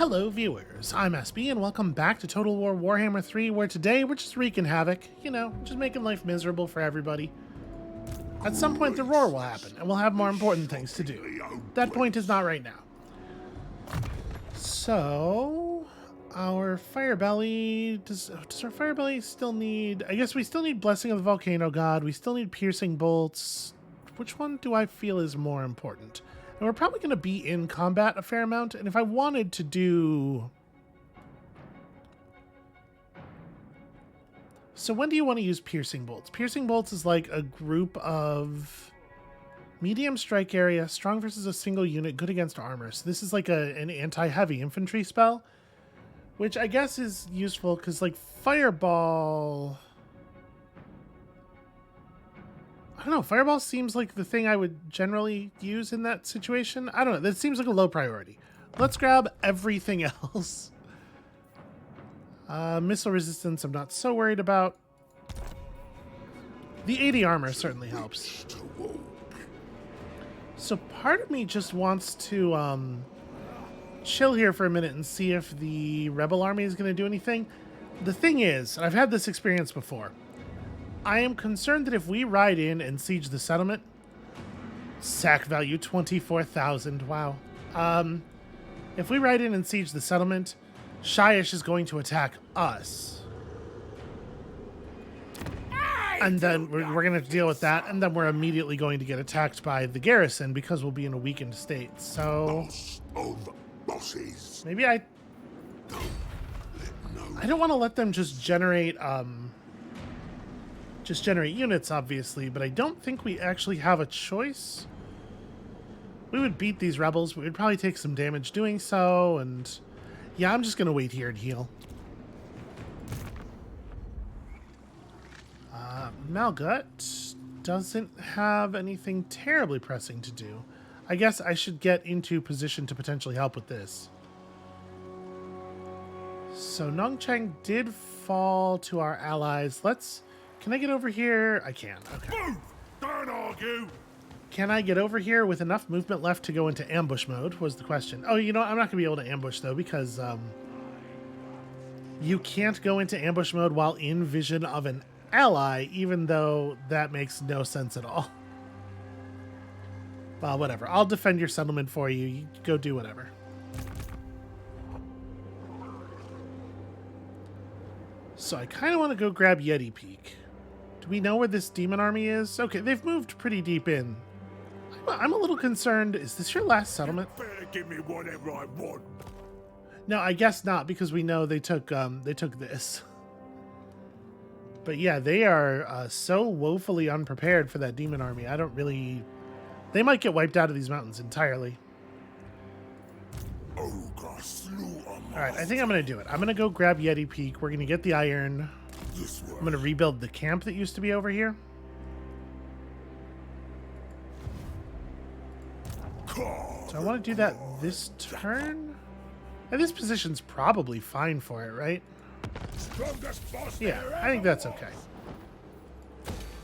Hello viewers, I'm SB and welcome back to Total War Warhammer 3, where today we're just wreaking havoc, just making life miserable for everybody. At some point the roar will happen, and we'll have more important things to do. That point is not right now. So, our Firebelly, does our Firebelly still need, I guess we still need Blessing of the Volcano God, we still need Piercing Bolts. Which one do I feel is more important? And we're probably going to be in combat a fair amount, and if I wanted to do... So when do you want to use Piercing Bolts? Piercing Bolts is like a group of medium strike area, strong versus a single unit, good against armor. So this is like an anti-heavy infantry spell, which I guess is useful because like Fireball... I don't know, Fireball seems like the thing I would generally use in that situation. I don't know, that seems like a low priority. Let's grab everything else. Missile resistance I'm not so worried about. The 80 armor certainly helps. So part of me just wants to chill here for a minute and see if the Rebel army is going to do anything. The thing is, and I've had this experience before, I am concerned that if we ride in and siege the settlement, sack value 24,000, wow. If we ride in and siege the settlement, Shyish is going to attack us. And then we're going to deal with that, and then we're immediately going to get attacked by the garrison because we'll be in a weakened state. So maybe I don't want to let them just generate units, obviously, but I don't think we actually have a choice. We would beat these rebels, but we'd probably take some damage doing so, and yeah, I'm just going to wait here and heal. Malgut doesn't have anything terribly pressing to do. I guess I should get into position to potentially help with this. So Nongchang did fall to our allies. Can I get over here? I can. Okay. Don't argue. Can I get over here with enough movement left to go into ambush mode was the question. Oh, you know, I'm not going to be able to ambush, though, because you can't go into ambush mode while in vision of an ally, even though that makes no sense at all. Well, whatever. I'll defend your settlement for you. You go do whatever. So I kind of want to go grab Yeti Peak. Do we know where this demon army is? Okay, they've moved pretty deep in. I'm a little concerned. Is this your last settlement? You better give me whatever I want. No, I guess not, because we know they took this. But yeah, they are so woefully unprepared for that demon army. I don't really... They might get wiped out of these mountains entirely. Ogre slew a Alright, I think I'm going to do it. I'm going to go grab Yeti Peak. We're going to get the iron. I'm going to rebuild the camp that used to be over here. So I want to do that this turn. And this position's probably fine for it, right? Yeah, I think that's okay.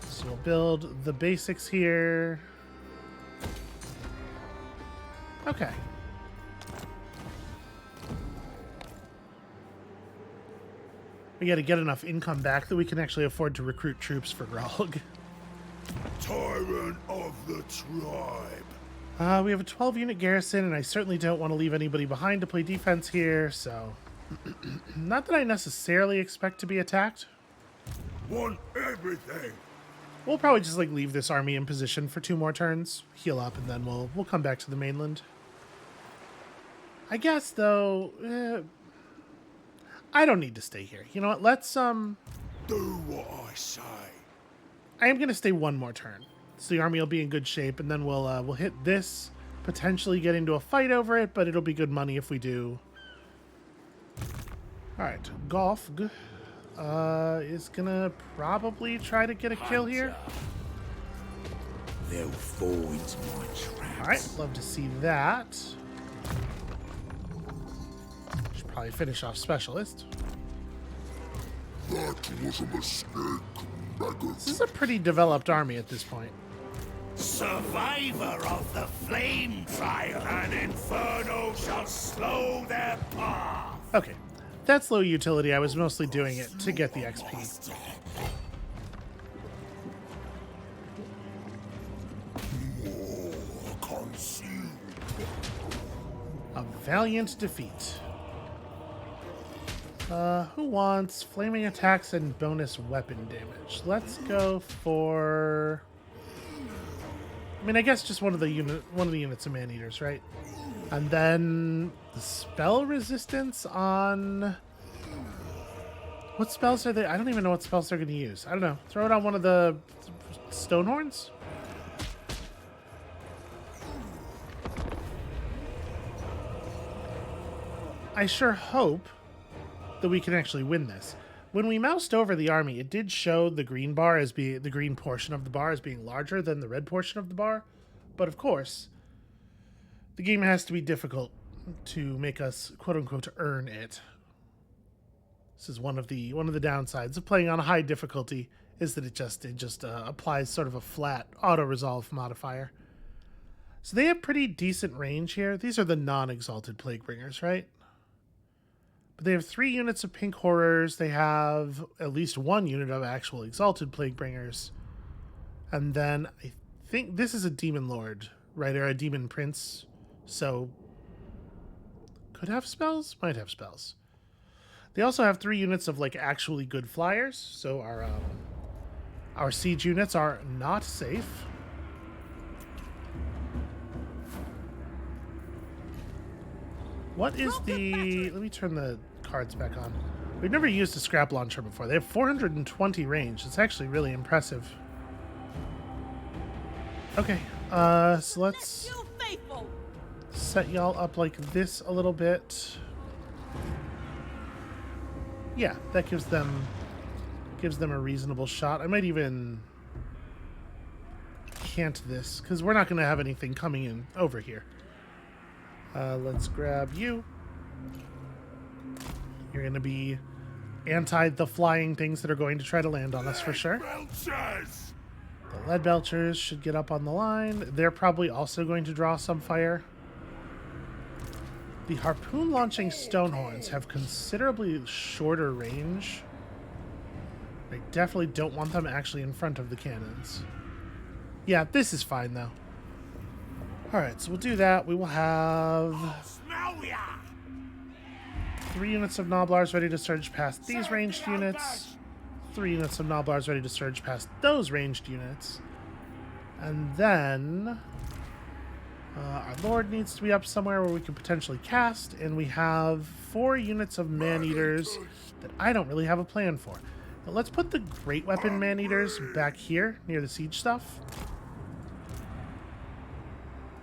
So we'll build the basics here. Okay. We got to get enough income back that we can actually afford to recruit troops for Grog. Tyrant of the tribe. We have a 12-unit garrison, and I certainly don't want to leave anybody behind to play defense here, so... Not that I necessarily expect to be attacked. Want everything. We'll probably just leave this army in position for 2 more turns, heal up, and then we'll come back to the mainland. I guess, though... I don't need to stay here. You know what? Let's, Do what I say. I am going to stay 1 more turn. So the army will be in good shape, and then we'll hit this, potentially get into a fight over it, but it'll be good money if we do. Alright, Golf is going to probably try to get a kill here. They'll fall into my traps. Alright, love to see that. Should probably finish off Specialist. That was a mistake. This is a pretty developed army at this point. Survivor of the flame trial, and Inferno shall slow their path. Okay, that's low utility. I was mostly doing it to get the XP. More consumed. A valiant defeat. Who wants flaming attacks and bonus weapon damage? Let's go for... I mean, I guess just one of the units of man-eaters, right? And then the spell resistance on... What spells are they? I don't even know what spells they're going to use. I don't know. Throw it on one of the stone horns? I sure hope that we can actually win this. When we moused over the army, it did show the green bar as being the green portion of the bar as being larger than the red portion of the bar. But of course, the game has to be difficult to make us quote unquote earn it. This is one of the downsides of playing on a high difficulty, is that it just applies sort of a flat auto resolve modifier. So they have pretty decent range here. These are the non-exalted Plaguebringers, right? But they have 3 units of pink horrors. They have at least 1 unit of actual exalted Plaguebringers. And then I think this is a demon lord, right? Or a demon prince. So could have spells, might have spells. They also have 3 units of like actually good flyers. So our siege units are not safe. What is the... Let me turn the cards back on. We've never used a scrap launcher before. They have 420 range. It's actually really impressive. Okay, so let's set y'all up like this a little bit. Yeah, that gives them a reasonable shot. I might even cant this, because we're not going to have anything coming in over here. Let's grab you. You're going to be anti the flying things that are going to try to land on us for sure. The lead belchers should get up on the line. They're probably also going to draw some fire. The harpoon launching stonehorns have considerably shorter range. I definitely don't want them actually in front of the cannons. Yeah, this is fine though. Alright, so we'll do that. We will have 3 units of Noblars ready to surge past these ranged units. 3 units of Noblars ready to surge past those ranged units. And then our Lord needs to be up somewhere where we could potentially cast. And we have 4 units of Man-Eaters that I don't really have a plan for. But let's put the Great Weapon Man-Eaters back here near the siege stuff.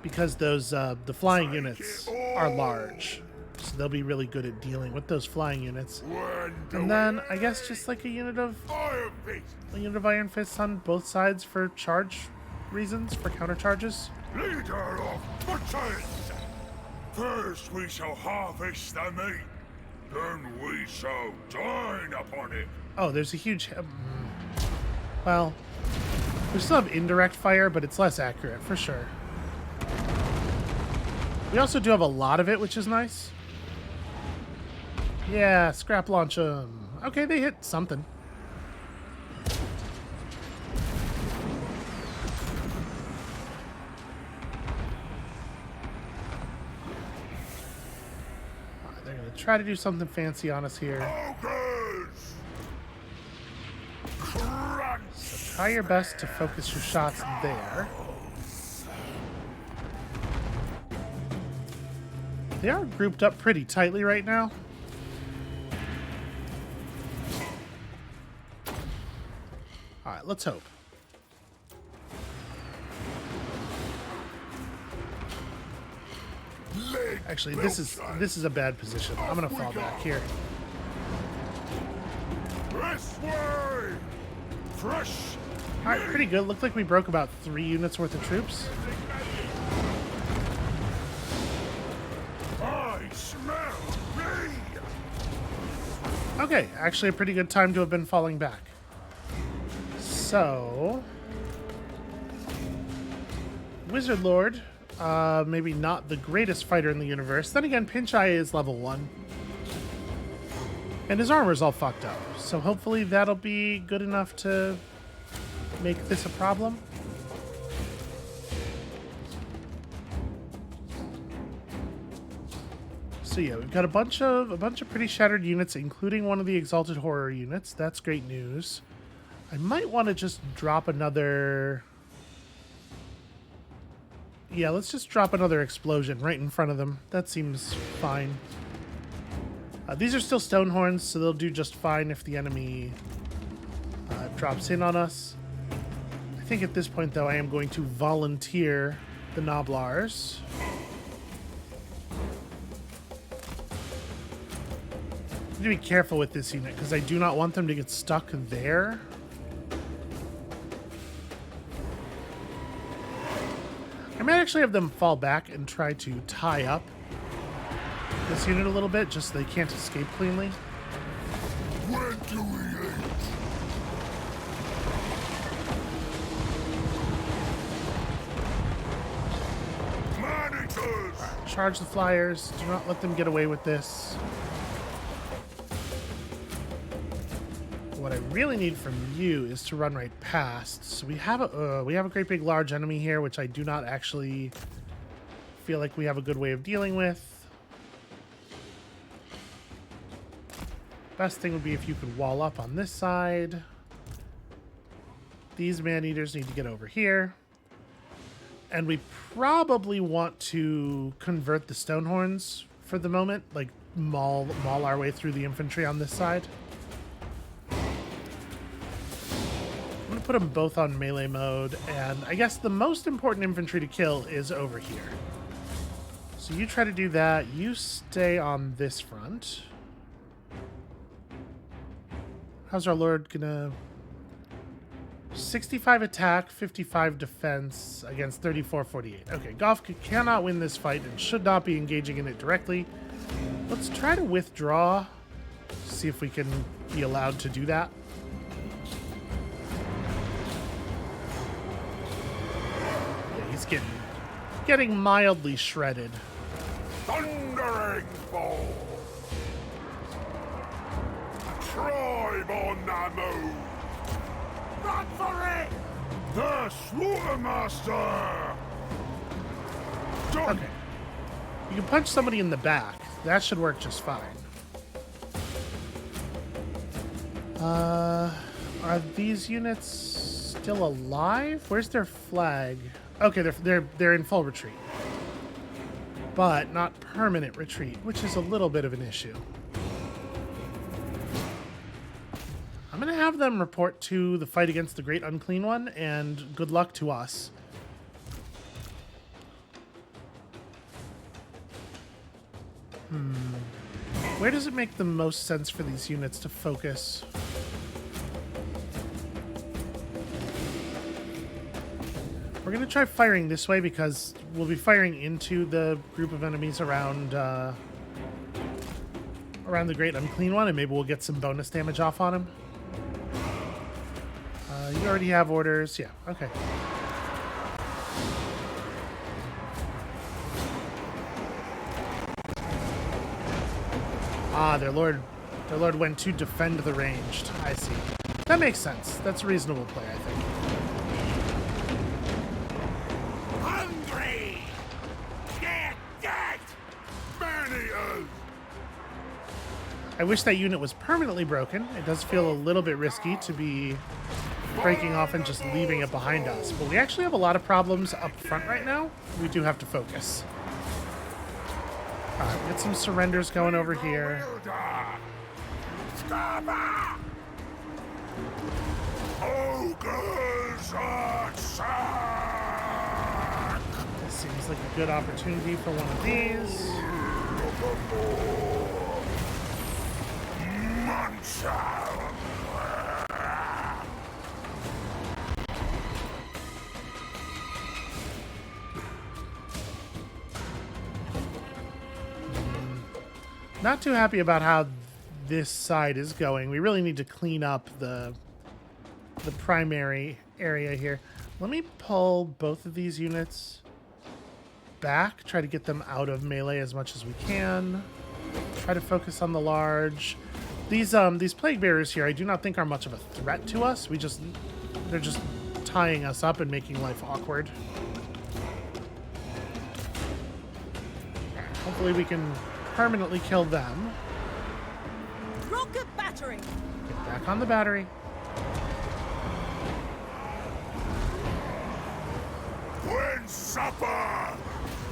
Because those the flying units are large, so they'll be really good at dealing with those flying units. And then I guess just like a unit of Iron Fists on both sides for charge reasons, for counter charges. Leader of butchers! First we shall harvest the meat, then we shall dine upon it. Oh, there's a huge... well, we still have indirect fire, but it's less accurate for sure. We also do have a lot of it, which is nice. Yeah, scrap launch them. Okay, they hit something. Alright, they're going to try to do something fancy on us here. Ogres! So try your best to focus your shots there. They are grouped up pretty tightly right now. Alright, let's hope. Actually, this is a bad position. I'm gonna fall back here. This way! Fresh! Alright, pretty good. Looked like we broke about 3 units worth of troops. Smell me! Okay, actually a pretty good time to have been falling back. So... Wizard Lord, maybe not the greatest fighter in the universe. Then again, Pinch Eye is level 1. And his armor's all fucked up. So hopefully that'll be good enough to make this a problem. So yeah, we've got a bunch of pretty shattered units, including one of the Exalted Horror units. That's great news. I might want to just drop another... Yeah, let's just drop another explosion right in front of them. That seems fine. These are still stone horns, so they'll do just fine if the enemy drops in on us. I think at this point, though, I am going to volunteer the Noblars. I need to be careful with this unit, because I do not want them to get stuck there. I might actually have them fall back and try to tie up this unit a little bit, just so they can't escape cleanly. When do we eat? Managers! Charge the flyers. Do not let them get away with this. What I really need from you is to run right past. So we have a great big large enemy here, which I do not actually feel like we have a good way of dealing with. Best thing would be if you could wall up on this side. These man-eaters need to get over here. And we probably want to convert the Stonehorns for the moment, like maul our way through the infantry on this side. I'm going to put them both on melee mode, and I guess the most important infantry to kill is over here. So you try to do that. You stay on this front. How's our Lord gonna... 65 attack, 55 defense against 34-48. Okay, Goff cannot win this fight and should not be engaging in it directly. Let's try to withdraw. See if we can be allowed to do that. Yeah, he's getting mildly shredded. Thundering ball! Tribe on the move! Run for it! The Slaughtermaster! Done! Okay. You can punch somebody in the back. That should work just fine. Are these units still alive? Where's their flag? Okay, they're in full retreat. But not permanent retreat, which is a little bit of an issue. I'm going to have them report to the fight against the Great Unclean One, and good luck to us. Where does it make the most sense for these units to focus? We're going to try firing this way because we'll be firing into the group of enemies around around the Great Unclean One, and maybe we'll get some bonus damage off on him. You already have orders. Yeah, okay. Ah, their lord went to defend the ranged. I see. That makes sense. That's a reasonable play, I think. Hungry! Get dead! Man-eaters! I wish that unit was permanently broken. It does feel a little bit risky to be breaking off and just leaving it behind us. But we actually have a lot of problems up front right now. We do have to focus. Alright, get some surrenders going over here. Ogres attack! This seems like a good opportunity for one of these. Not too happy about how this side is going. We really need to clean up the primary area here. Let me pull both of these units back, try to get them out of melee as much as we can. Try to focus on the large. These plague bearers here, I do not think are much of a threat to us. They're just tying us up and making life awkward. Hopefully we can permanently kill them. Rocket battery. Get back on the battery. When supper,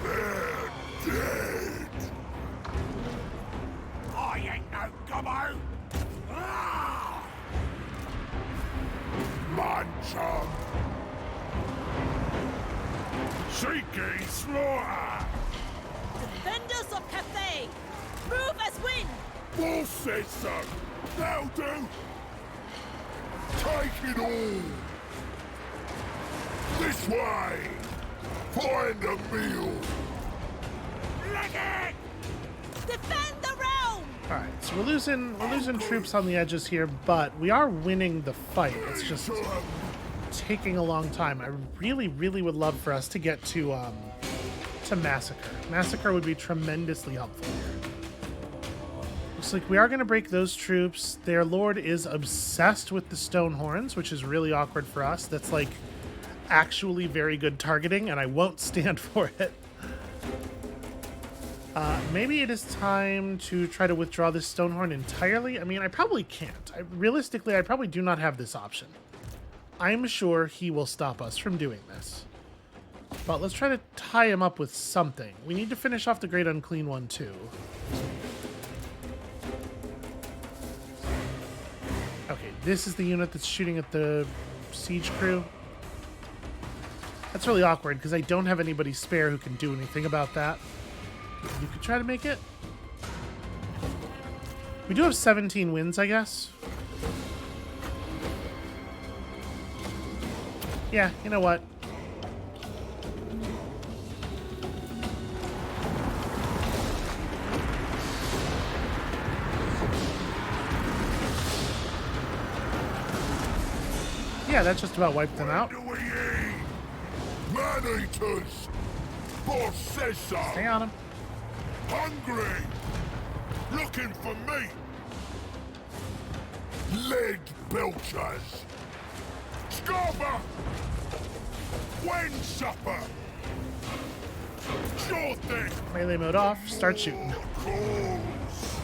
they're dead. I ain't no gobbo. Ah! Munch 'em. Seeking slaughter. Defenders of Cathay. Move as wind. Wolf says so. They'll do. Take it all. This way. Find a meal. Lick it. Defend the realm. All right, so we're losing troops on the edges here, but we are winning the fight. It's just taking a long time. I really, really would love for us to get to Massacre. Massacre would be tremendously helpful here. Looks like we are going to break those troops. Their lord is obsessed with the stone horns, which is really awkward for us. That's like actually very good targeting, and I won't stand for it. Maybe it is time to try to withdraw this stone horn entirely. I mean, I probably can't. Realistically, I probably do not have this option. I'm sure he will stop us from doing this. But let's try to tie him up with something. We need to finish off the Great Unclean One, too. Okay, this is the unit that's shooting at the siege crew. That's really awkward, because I don't have anybody spare who can do anything about that. You could try to make it. We do have 17 wins, I guess. Yeah, you know what? Yeah, that just about wiped them out. Man-eaters! Boss says so! Stay on him. Hungry! Looking for meat! Leg belchers! Scarborough! When supper! Sure thing! Melee mode off. Start shooting. Calls!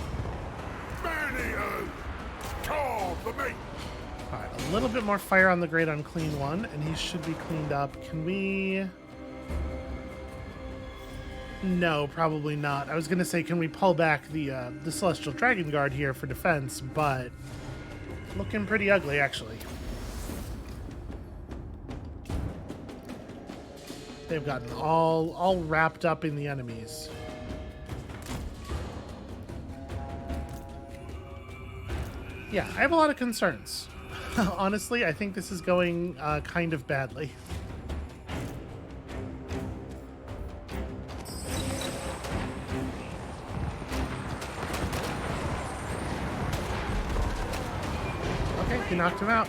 Man-eaters! Carve the meat! Alright, a little bit more fire on the Great Unclean One, and he should be cleaned up. Can we... No, probably not. I was going to say, can we pull back the Celestial Dragon Guard here for defense, but looking pretty ugly, actually. They've gotten all wrapped up in the enemies. Yeah, I have a lot of concerns. Honestly, I think this is going kind of badly. Okay, he knocked him out.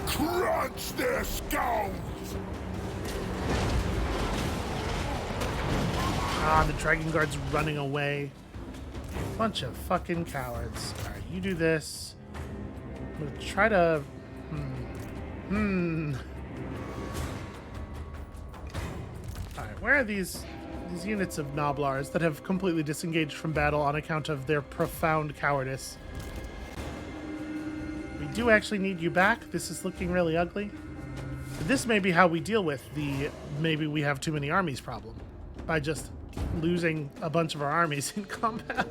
Crunch their skulls! Ah, the Dragon Guard's running away. Bunch of fucking cowards. Alright, you do this. I'm gonna try to... Alright, where are these units of Noblars that have completely disengaged from battle on account of their profound cowardice? We do actually need you back. This is looking really ugly. This may be how we deal with the maybe we have too many armies problem. By just losing a bunch of our armies in combat.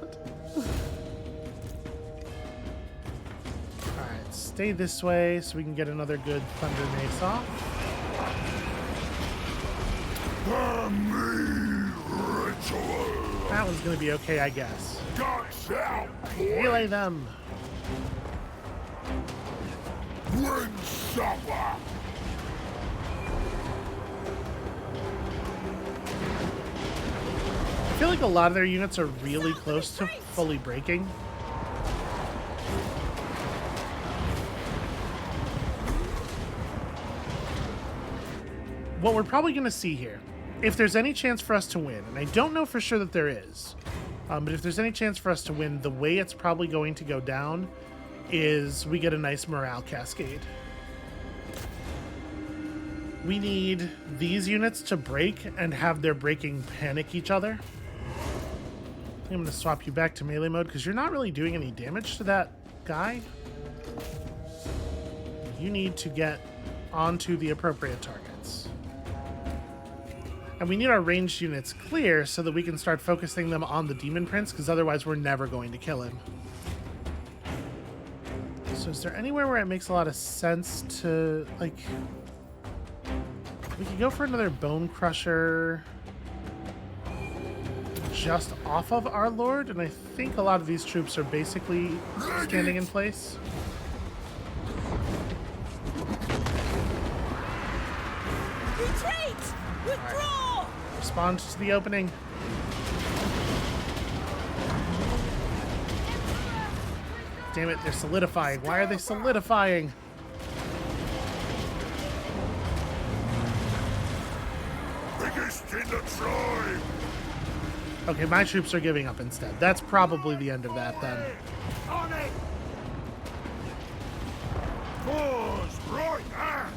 Alright, stay this way so we can get another good Thunder Mace off. That one's gonna be okay, I guess. Relay them. When supper! I feel like a lot of their units are really close to fully breaking. What we're probably going to see here if there's any chance for us to win, and I don't know for sure that there is, but if there's any chance for us to win, the way it's probably going to go down is we get a nice morale cascade. We need these units to break and have their breaking panic each other. I think I'm going to swap you back to melee mode because you're not really doing any damage to that guy. You need to get onto the appropriate targets. And we need our ranged units clear so that we can start focusing them on the Demon Prince, because otherwise we're never going to kill him. So is there anywhere where it makes a lot of sense to, like... We could go for another Bone Crusher just off of our Lord, and I think a lot of these troops are basically standing in place. Retreat! Withdraw! Respond to the opening. Damn it, they're solidifying. Why are they solidifying? Biggest in the tribe! Okay, my troops are giving up instead. That's probably the end of that then. On it! Pause right hand!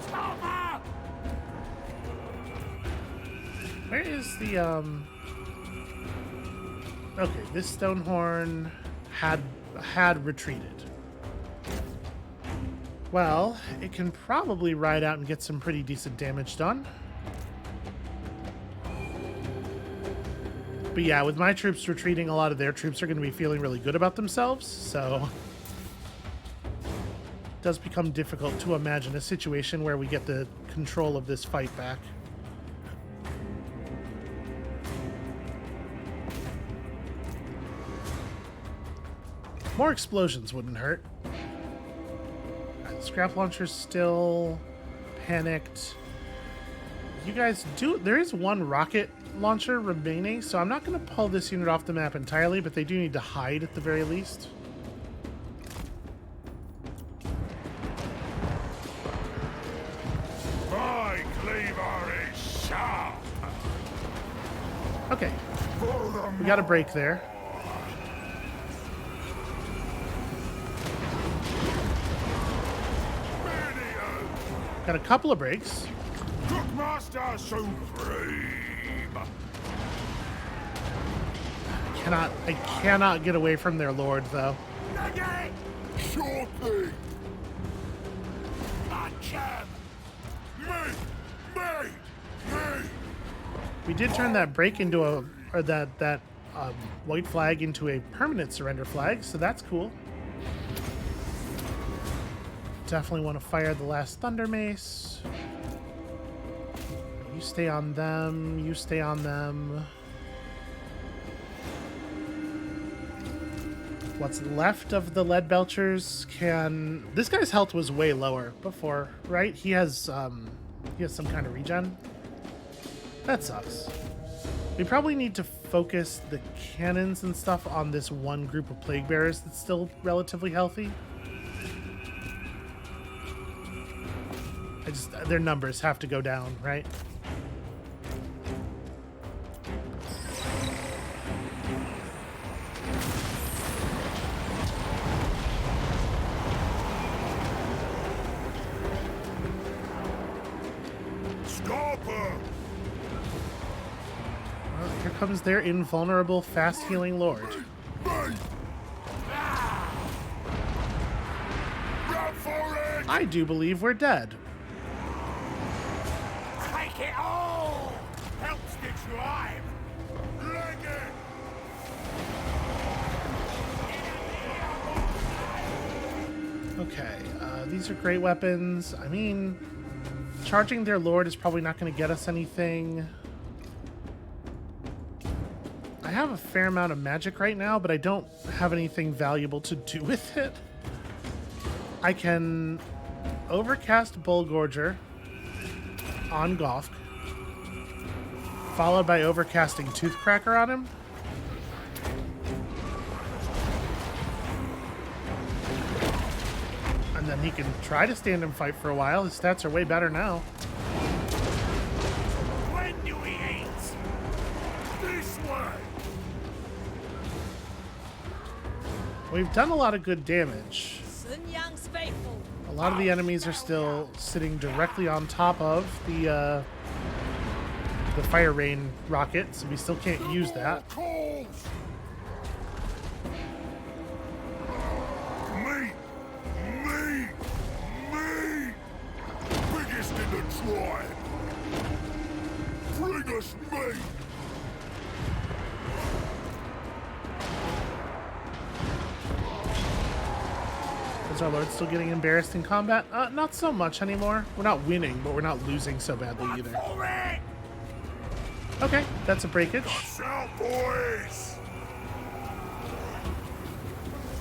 Stop her! Where is the Okay, this Stonehorn had retreated. Well, it can probably ride out and get some pretty decent damage done. But yeah, with my troops retreating, a lot of their troops are going to be feeling really good about themselves, so it does become difficult to imagine a situation where we get the control of this fight back. More explosions wouldn't hurt. Scrap launcher's still panicked. You guys do... There is one rocket launcher remaining, so I'm not going to pull this unit off the map entirely, but they do need to hide at the very least. My cleaver is sharp! Okay. We got a break there. Got a couple of breaks. Cookmaster Supreme! I cannot get away from their lord, though. Negate! Sure thing! Acham! Me! We did turn that break into a... Or that white flag into a permanent surrender flag, so that's cool. Definitely want to fire the last Thunder Mace. You stay on them. You stay on them. What's left of the Lead Belchers can... This guy's health was way lower before, right? He has some kind of regen. That sucks. We probably need to focus the cannons and stuff on this one group of Plague Bearers that's still relatively healthy. Their numbers have to go down, right? Stop her! Well, here comes their invulnerable, fast-healing lord. Run for it! I do believe we're dead. Take it all! Helps the tribe! Leg it! Okay, these are great weapons. I mean, charging their lord is probably not going to get us anything. I have a fair amount of magic right now, but I don't have anything valuable to do with it. I can overcast Bullgorger on Golf, followed by overcasting Toothcracker on him. And then he can try to stand and fight for a while. His stats are way better now. When do we eat? This way. We've done a lot of good damage. Sun Yang's faithful. A lot of the enemies are still sitting directly on top of the fire rain rocket, so we still can't use that. Calls. Me. Biggest in the tribe. Bring us meat. Is our Lord still getting embarrassed in combat? Not so much anymore. We're not winning, but we're not losing so badly either. For it. Okay, that's a breakage. Shout, boys.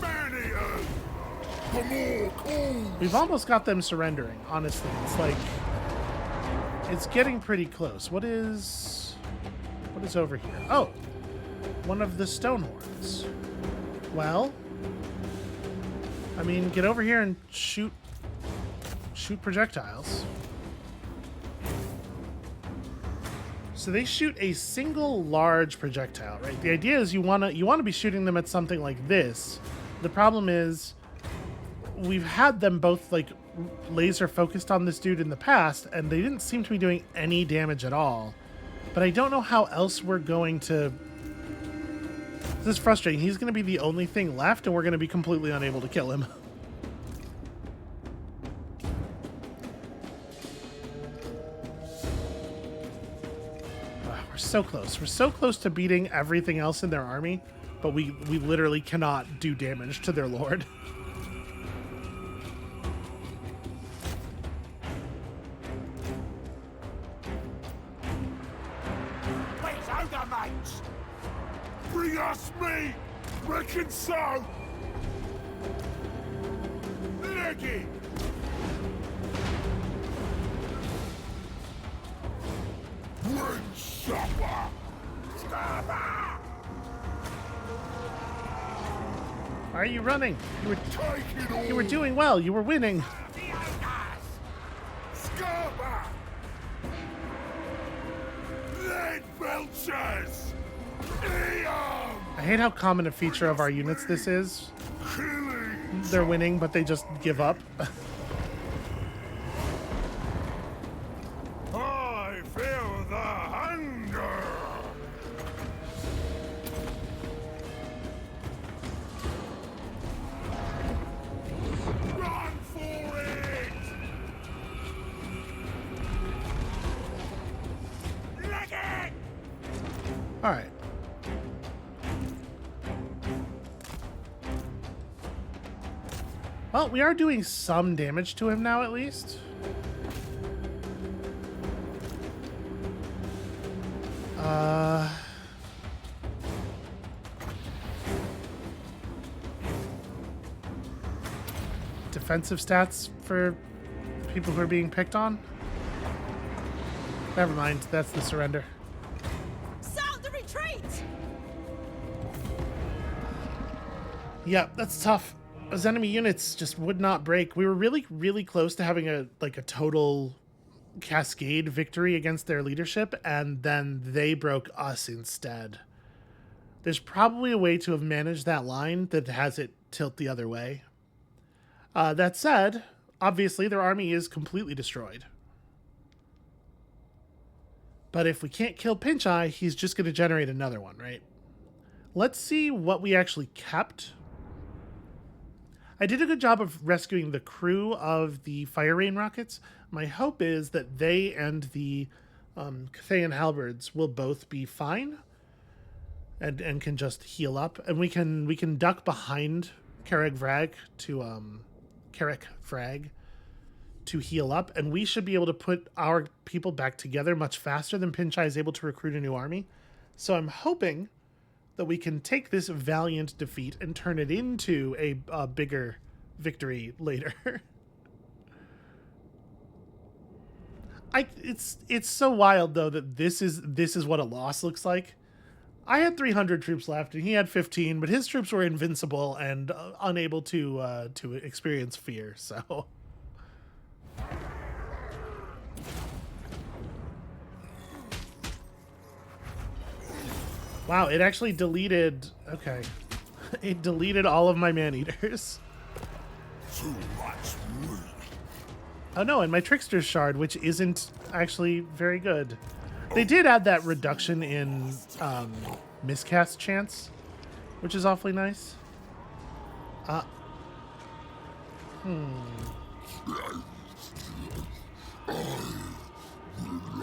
Man-eaters. For more calls. We've almost got them surrendering, honestly. It's like... it's getting pretty close. What is over here? Oh! One of the stone horns. Well... I mean, get over here and shoot projectiles. So they shoot a single large projectile, right? The idea is you want to be shooting them at something like this. The problem is we've had them both like laser focused on this dude in the past, and they didn't seem to be doing any damage at all. But I don't know how else we're going to... This is frustrating. He's going to be the only thing left, and we're going to be completely unable to kill him. We're so close. We're so close to beating everything else in their army, but we literally cannot do damage to their lord. Where's Ogre, mates? Bring us meat! Reckon so! Leggy! Bring supper! Supper! Why are you running? Take it all! You were doing well. You were winning. The ogres! Scupper! Lead belchers! Eat 'em! I hate how common a feature of our units this is. Killing! They're winning, but they just give up. I feel the hunger! Run for it! Lick it! All right. Well, we are doing some damage to him now, at least. Defensive stats for people who are being picked on? Never mind, that's the surrender. Sound the retreat! Yeah, that's tough. Those enemy units just would not break. We were really, really close to having a total cascade victory against their leadership, and then they broke us instead. There's probably a way to have managed that line that has it tilt the other way. That said, obviously their army is completely destroyed. But if we can't kill Pinch Eye, he's just going to generate another one, right? Let's see what we actually kept. I did a good job of rescuing the crew of the Fire Rain rockets. My hope is that they and the Cathayan halberds will both be fine and can just heal up. And we can duck behind Carreg Frag to heal up, and we should be able to put our people back together much faster than Pinch Eye is able to recruit a new army. So I'm hoping that we can take this valiant defeat and turn it into a bigger victory later. It's so wild though that this is what a loss looks like. I had 300 troops left, and he had 15, but his troops were invincible and unable to experience fear. So, wow, it actually deleted. Okay, it deleted all of my man-eaters. Too much meat. Oh no, and my Trickster's Shard, which isn't actually very good. They did add that reduction in miscast chance, which is awfully nice.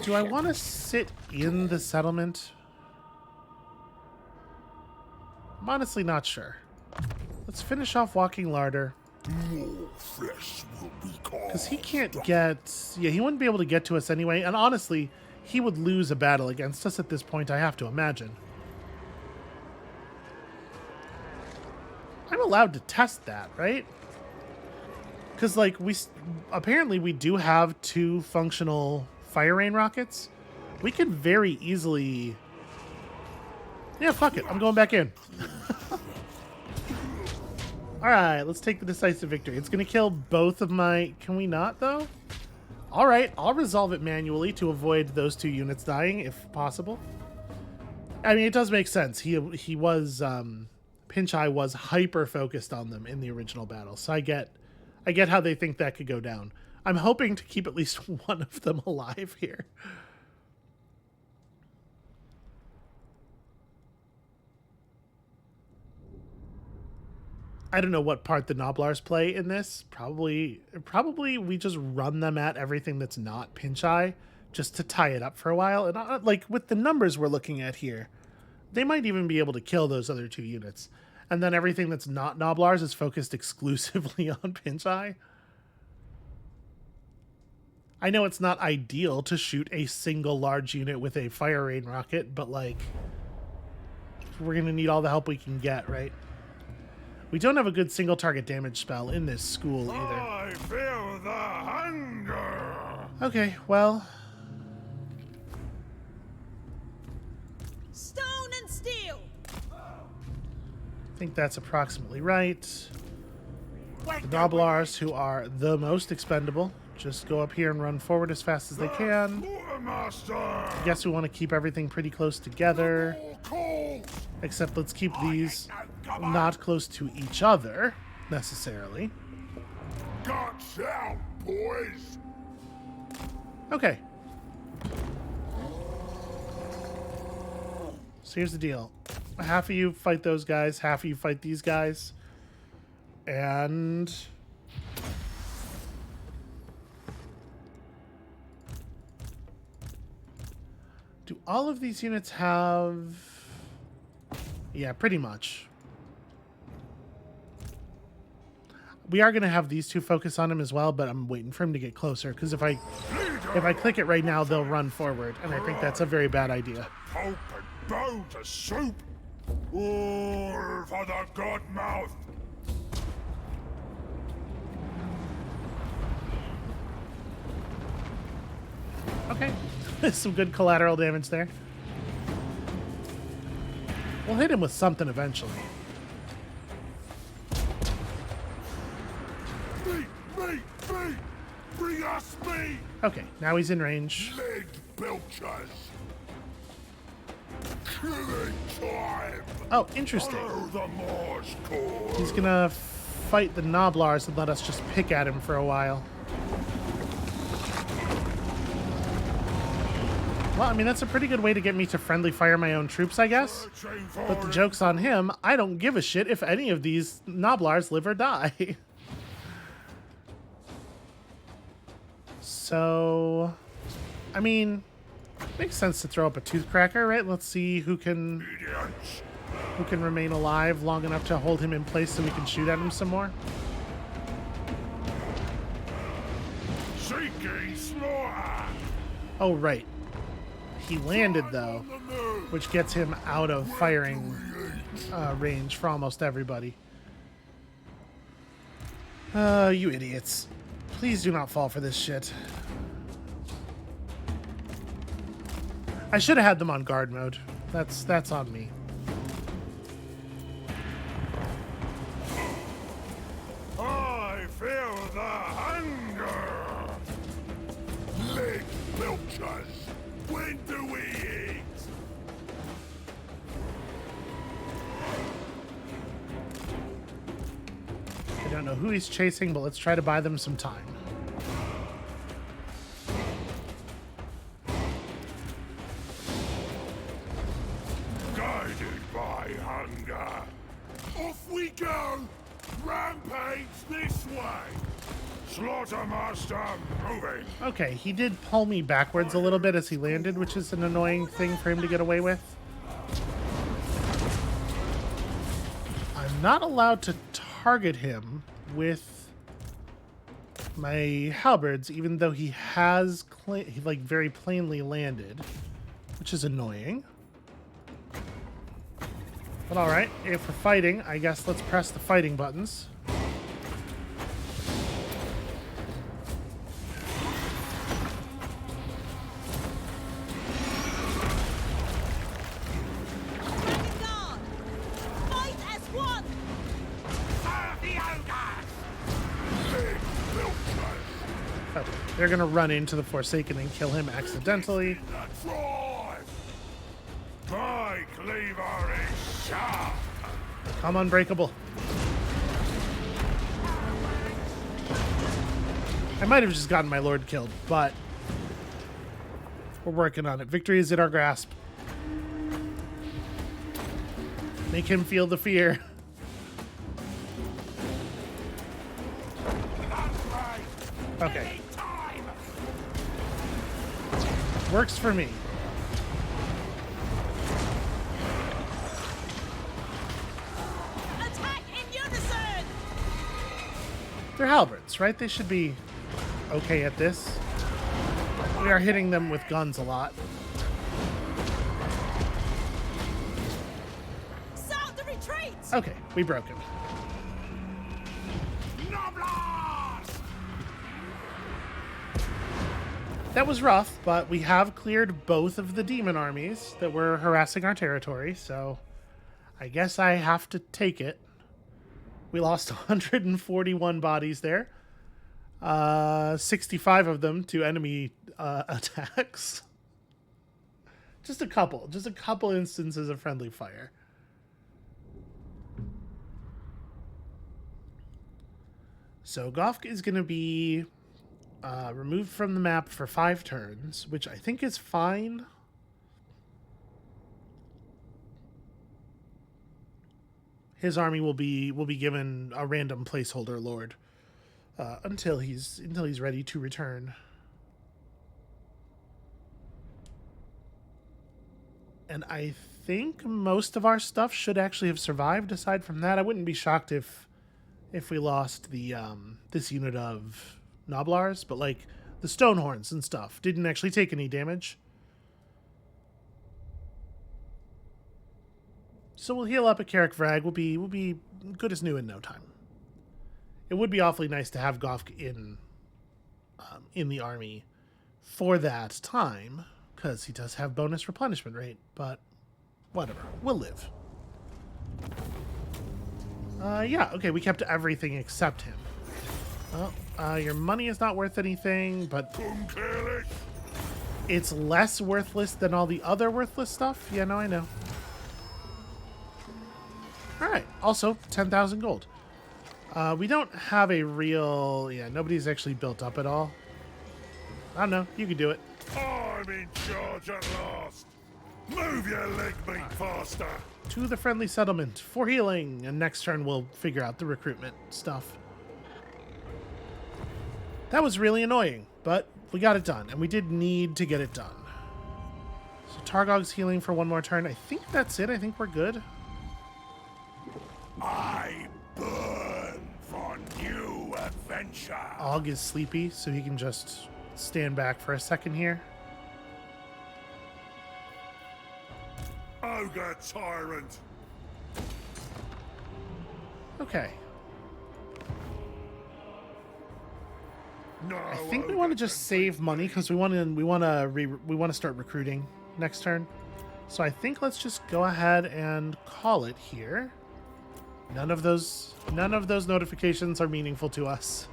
Do I want to sit in the settlement? I'm honestly not sure. Let's finish off Walking Larder. More flesh will be called. Because he can't get... Yeah, he wouldn't be able to get to us anyway. And honestly, he would lose a battle against us at this point, I have to imagine. I'm allowed to test that, right? Because, like, apparently we do have 2 functional fire rain rockets. We could very easily... Yeah, fuck it. I'm going back in. Alright, let's take the decisive victory. It's going to kill both of my... Can we not, though? Alright, I'll resolve it manually to avoid those 2 units dying, if possible. I mean, it does make sense. He was... Pinchai was hyper-focused on them in the original battle, so I get how they think that could go down. I'm hoping to keep at least one of them alive here. I don't know what part the Noblars play in this. Probably we just run them at everything that's not Pinchai just to tie it up for a while. And like with the numbers we're looking at here, they might even be able to kill those other 2 units. And then everything that's not Noblars is focused exclusively on Pinchai. I know it's not ideal to shoot a single large unit with a fire rain rocket, but like we're going to need all the help we can get, right? We don't have a good single target damage spell in this school either. I feel the hunger. Okay, well. Stone and steel. I think that's approximately right. The Noblars, who are the most expendable, just go up here and run forward as fast as they can. I guess we want to keep everything pretty close together. Except let's keep these not close to each other, necessarily. Guts out, boys. Okay. So here's the deal. Half of you fight those guys, half of you fight these guys. And... do all of these units have... Yeah, pretty much. We are going to have these 2 focus on him as well, but I'm waiting for him to get closer, because if I click it right now, they'll run forward, and I think that's a very bad idea. Hope and bone to soup. All for the god mouth. Okay. Some good collateral damage there. We'll hit him with something eventually. Meat! Bring us meat! Okay, now he's in range. Leg belchers! Killing time! Oh, interesting. Follow the Morse code! He's gonna fight the Noblars and let us just pick at him for a while. Well, I mean, that's a pretty good way to get me to friendly fire my own troops, I guess. But the joke's on him. I don't give a shit if any of these Noblars live or die. So, I mean, makes sense to throw up a Toothcracker, right? Let's see who can remain alive long enough to hold him in place so we can shoot at him some more. Oh, right. He landed, though, which gets him out of firing range for almost everybody. You idiots. Please do not fall for this shit. I should have had them on guard mode. That's on me. know who he's chasing, but let's try to buy them some time. Guided by hunger. Off we go! Rampage this way! Slaughtermaster moving! Okay, he did pull me backwards a little bit as he landed, which is an annoying thing for him to get away with. I'm not allowed to target him with my halberds, even though he has like very plainly landed, which is annoying. But alright, if we're fighting, I guess let's press the fighting buttons. Dragon Guard! Fight as one! Serve the ogres! Big milkers! Okay, they're gonna run into the Forsaken and kill him accidentally. The drive! My cleaver is sharp! Come unbreakable. I might have just gotten my lord killed, but we're working on it. Victory is in our grasp. Make him feel the fear. Okay. Works for me. Attack in unison! They're halberds, right? They should be okay at this. We are hitting them with guns a lot. Sound the retreat! Okay, we broke him. Noblars! That was rough, but we have cleared both of the demon armies that were harassing our territory, so I guess I have to take it. We lost 141 bodies there. 65 of them to enemy attacks. Just a couple instances of friendly fire. So Gofk is going to be removed from the map for 5 turns, which I think is fine. His army will be given a random placeholder lord until he's ready to return. And I think most of our stuff should actually have survived. Aside from that, I wouldn't be shocked if we lost the this unit of Noblars, but like the Stonehorns and stuff didn't actually take any damage. So we'll heal up at Carrick Vrag. We'll be good as new in no time. It would be awfully nice to have Gofk in the army for that time, because he does have bonus replenishment rate, but whatever. We'll live. Yeah, okay, we kept everything except him. Well, your money is not worth anything, but it's less worthless than all the other worthless stuff. Yeah, no, I know. Alright, also 10,000 gold. We don't have a real... Yeah, nobody's actually built up at all. I don't know, you can do it. I'm in charge at last! Move your leg meat faster! To the friendly settlement for healing, and next turn we'll figure out the recruitment stuff. That was really annoying, but we got it done, and we did need to get it done. So Targog's healing for one more turn. I think that's it. I think we're good. I burn for new adventure! Og is sleepy, so he can just stand back for a second here. Ogre tyrant! Okay. No, I think we want to just save money because we want to start recruiting next turn. So I think let's just go ahead and call it here. None of those notifications are meaningful to us.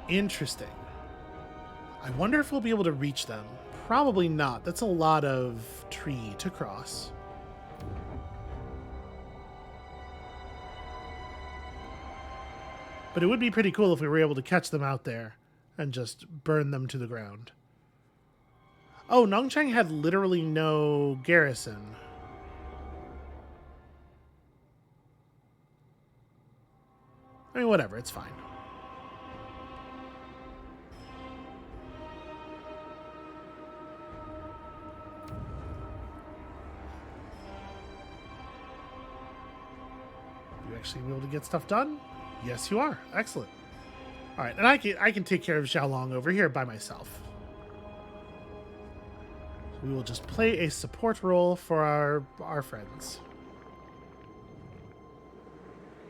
Interesting. I wonder if we'll be able to reach them. Probably not. That's a lot of tree to cross. But it would be pretty cool if we were able to catch them out there and just burn them to the ground. Oh, Nongchang had literally no garrison. I mean, whatever, it's fine. You actually be able to get stuff done? Yes, you are. Excellent. All right, and I can take care of Xiaolong over here by myself. So we will just play a support role for our friends.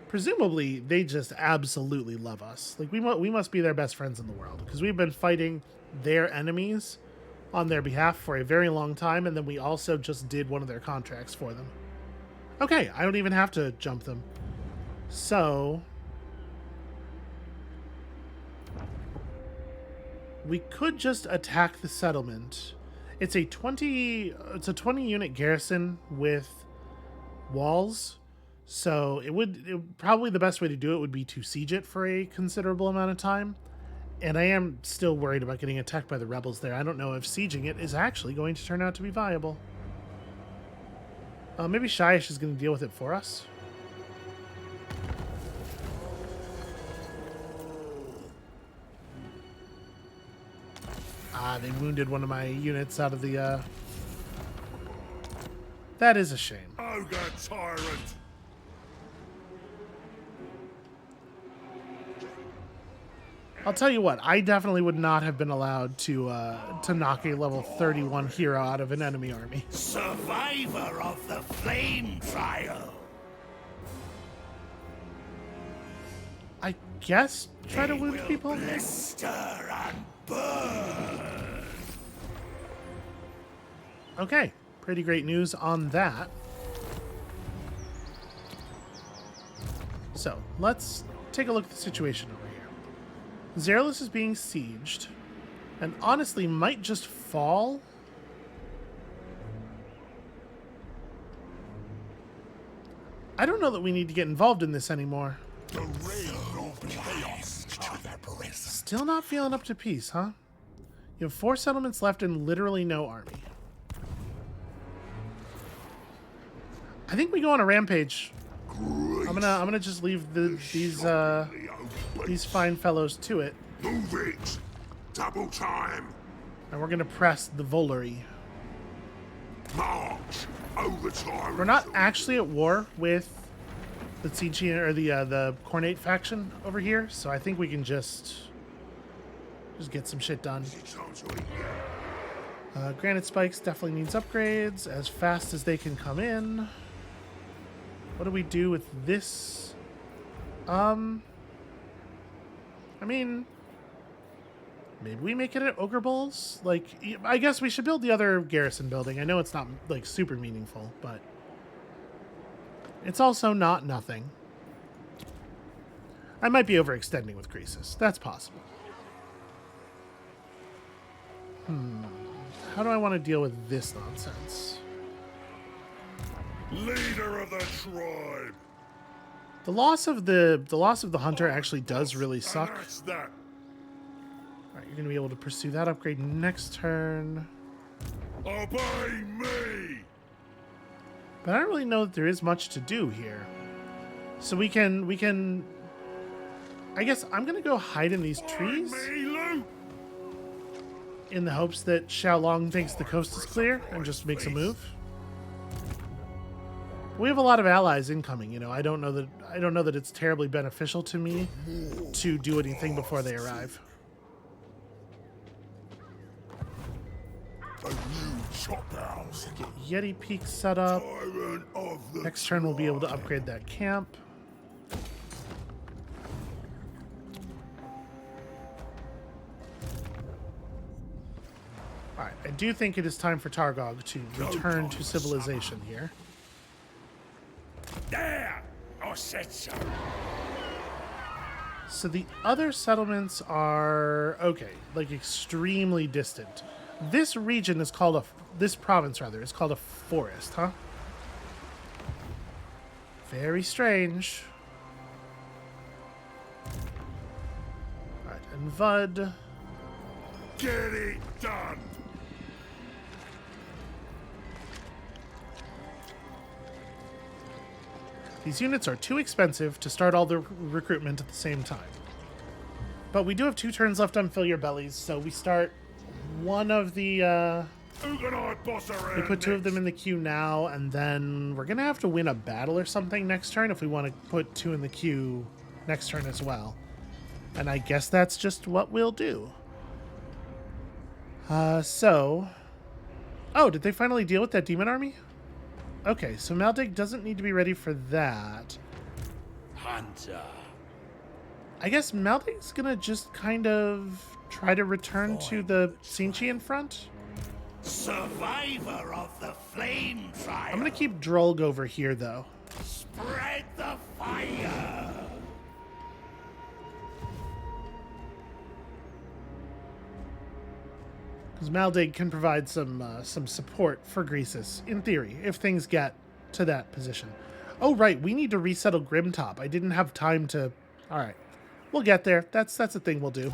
Presumably, they just absolutely love us. Like we must be their best friends in the world because we've been fighting their enemies on their behalf for a very long time, and then we also just did one of their contracts for them. Okay, I don't even have to jump them. So we could just attack the settlement. It's a 20 unit garrison with walls. So probably the best way to do it would be to siege it for a considerable amount of time. And I am still worried about getting attacked by the rebels there. I don't know if sieging it is actually going to turn out to be viable. Maybe Shyish is going to deal with it for us. Ah, they wounded one of my units out of the... That is a shame. Ogre tyrant! I'll tell you what, I definitely would not have been allowed to knock a level 31 hero out of an enemy army. Survivor of the flame trial! I guess try to wound people? Blister and burn! Okay, pretty great news on that. So, let's take a look at the situation over here. Zerlus is being sieged, and honestly might just fall. I don't know that we need to get involved in this anymore. The reign of chaos evaporates. Still not feeling up to peace, huh? You have 4 settlements left and literally no army. I think we go on a rampage. I'm gonna just leave these fine fellows to it. Move it! Double time! And we're gonna press the Volary. March! Over time! We're not actually at war with the Tsichi or the Cornate faction over here, so I think we can just get some shit done. Granite Spikes definitely needs upgrades as fast as they can come in. What do we do with this? I mean, maybe we make it at Ogre Bowls? Like, I guess we should build the other garrison building. I know it's not, like, super meaningful, but it's also not nothing. I might be overextending with Croesus. That's possible. How do I want to deal with this nonsense? Leader of the tribe! The loss of the hunter actually does really suck. And that's that. Alright, you're gonna be able to pursue that upgrade next turn. Obey me! But I don't really know that there is much to do here. So we can I guess I'm gonna go hide in these trees Find me, loot! in the hopes that Xiaolong thinks the coast is clear and just makes a move. We have a lot of allies incoming, you know. I don't know that it's terribly beneficial to me to do anything before they arrive. A new chop house. Get Yeti Peak set up. Tyrant of the Next turn we'll be able to upgrade that camp. Alright, I do think it is time for Targog to return to civilization here. There! I said so. So the other settlements are, okay, like extremely distant. This region is called this province rather is called a forest, huh? Very strange. All right, and Vud. Get it done! These units are too expensive to start all the recruitment at the same time. But we do have 2 turns left on Fill Your Bellies, so we start one of the... Who can I boss around we put 2 of next? them in the queue now, and then we're going to have to win a battle or something next turn if we want to put 2 in the queue next turn as well. And I guess that's just what we'll do. So... Oh, did they finally deal with that demon army? Okay, so Maldig doesn't need to be ready for that. Hunter. I guess Maldig's gonna just kind of try to return to the Sinchian front. Survivor of the flame trial. I'm gonna keep Drolg over here, though. Spread the fire. Because Maldig can provide some support for Greasus, in theory, if things get to that position. Oh, right, we need to resettle Grimtop. I didn't have time to... All right, we'll get there. That's a thing we'll do.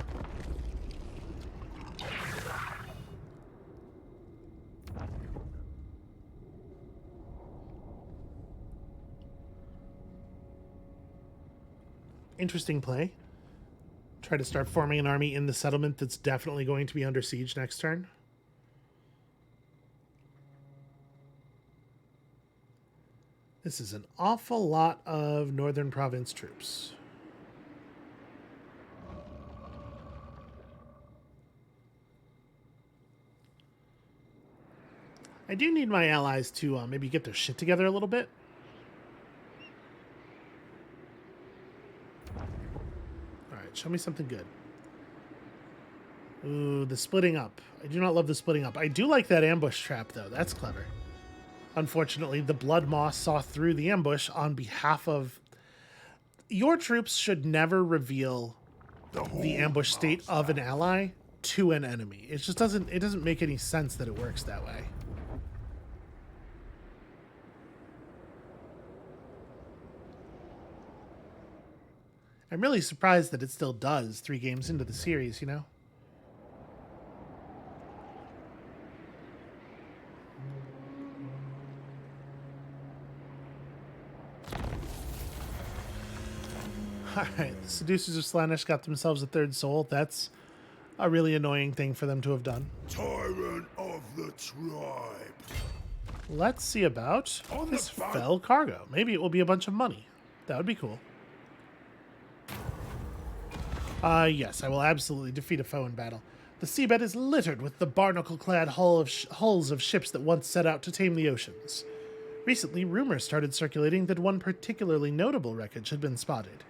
Interesting play. Try to start forming an army in the settlement that's definitely going to be under siege next turn. This is an awful lot of Northern Province troops. I do need my allies to maybe get their shit together a little bit. Show me something good. Ooh, the splitting up. I do not love the splitting up. I do like that ambush trap, though. That's clever. Unfortunately, the Blood Moss saw through the ambush on behalf of... Your troops should never reveal the ambush state of an ally to an enemy. It just doesn't... It doesn't make any sense that it works that way. I'm really surprised that it still does 3 games into the series, you know? Alright, the Seducers of Slaanesh got themselves a 3rd soul. That's a really annoying thing for them to have done. Tyrant of the tribe. Let's see about On this the boat. fell cargo. Maybe it will be a bunch of money. That would be cool. Yes, I will absolutely defeat a foe in battle. The seabed is littered with the barnacle-clad hulls of ships that once set out to tame the oceans. Recently, rumors started circulating that one particularly notable wreckage had been spotted.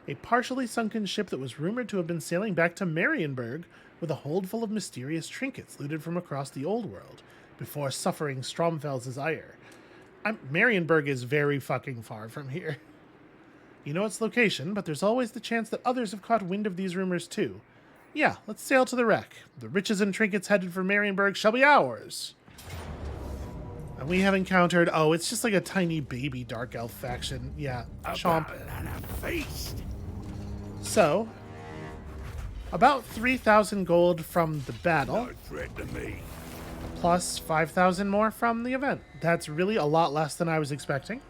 A partially sunken ship that was rumored to have been sailing back to Marienburg with a hold full of mysterious trinkets looted from across the old world, before suffering Stromfels' ire. Marienburg is very fucking far from here. You know its location, but there's always the chance that others have caught wind of these rumors too. Yeah, let's sail to the wreck. The riches and trinkets headed for Marienburg shall be ours. And we have encountered... Oh, it's just like a tiny baby Dark Elf faction. Yeah, chomp. And a feast. So, about 3,000 gold from the battle, No threat to me. plus 5,000 more from the event. That's really a lot less than I was expecting.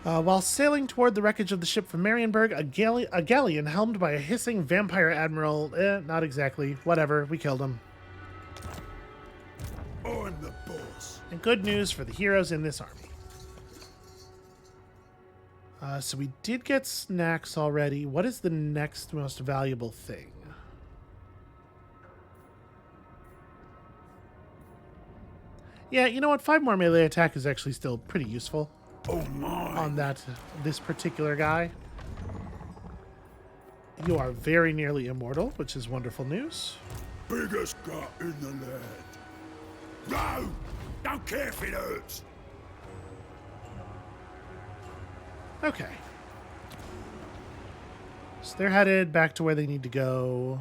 While sailing toward the wreckage of the ship from Marienburg, a galleon helmed by a hissing vampire admiral... not exactly. Whatever, we killed him. I'm the boss. And good news for the heroes in this army. So we did get snacks already. What is the next most valuable thing? Yeah, you know what? 5 more melee attack is actually still pretty useful. Oh my. On this particular guy. You are very nearly immortal, which is wonderful news. Biggest gut in the land. No! Don't care if it hurts. Okay. So they're headed back to where they need to go.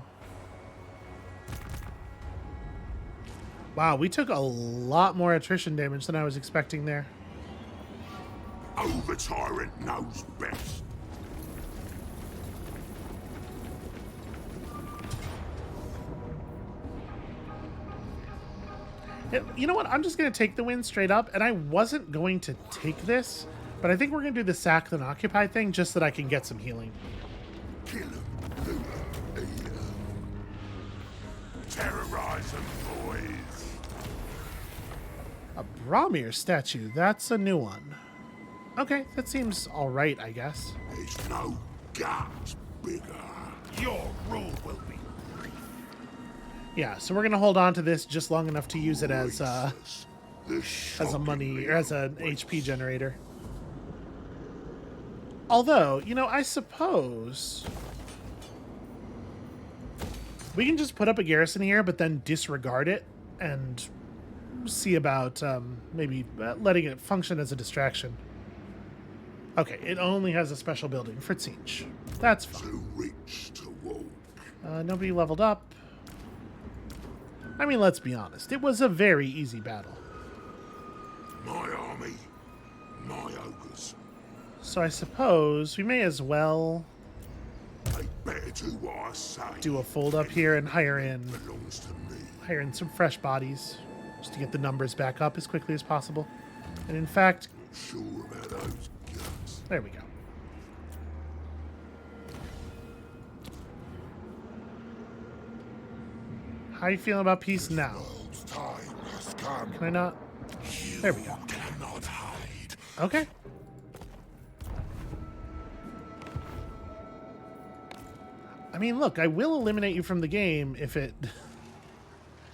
Wow, we took a lot more attrition damage than I was expecting there. Oh, the tyrant knows best. You know what? I'm just going to take the win straight up, and I wasn't going to take this, but I think we're going to do the sack then occupy thing just so that I can get some healing. Kill 'em, loot 'em, eat 'em. Terrorize 'em, boys. A Bromir statue. That's a new one. Okay, that seems all right, I guess. There's no guts bigger. Your rule will be Yeah, so we're going to hold on to this just long enough to use it as a money or as an HP generator. Although, you know, I suppose we can just put up a garrison here, but then disregard it and see about maybe letting it function as a distraction. Okay, it only has a special building for siege. That's fine. too rich to walk. Nobody leveled up. I mean, let's be honest. It was a very easy battle. My army, my ogres. So I suppose we may as well They better do what I say. do a fold up here and hire in Belongs to me. some fresh bodies just to get the numbers back up as quickly as possible. And in fact, Sure about those guts. there we go. How you feeling about peace now? World's time has come. Can I not? There we go. Cannot hide. Okay. I mean, look, I will eliminate you from the game if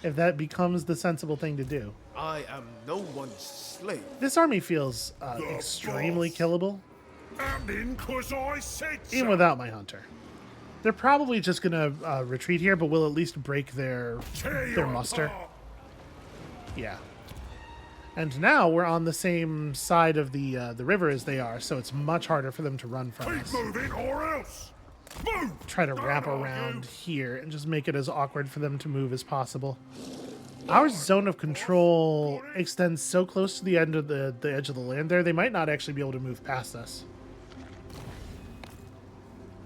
that becomes the sensible thing to do. I am no one's slave. This army feels extremely boss. killable, And in 'cause I said so. even without my hunter. They're probably just gonna retreat here, but we'll at least break their Tear their you muster. apart. Yeah. And now we're on the same side of the river as they are, so it's much harder for them to run from Keep us. moving or else. Move. Try to wrap Don't around argue. here and just make it as awkward for them to move as possible. Our zone of control extends so close to the end of the edge of the land there, they might not actually be able to move past us.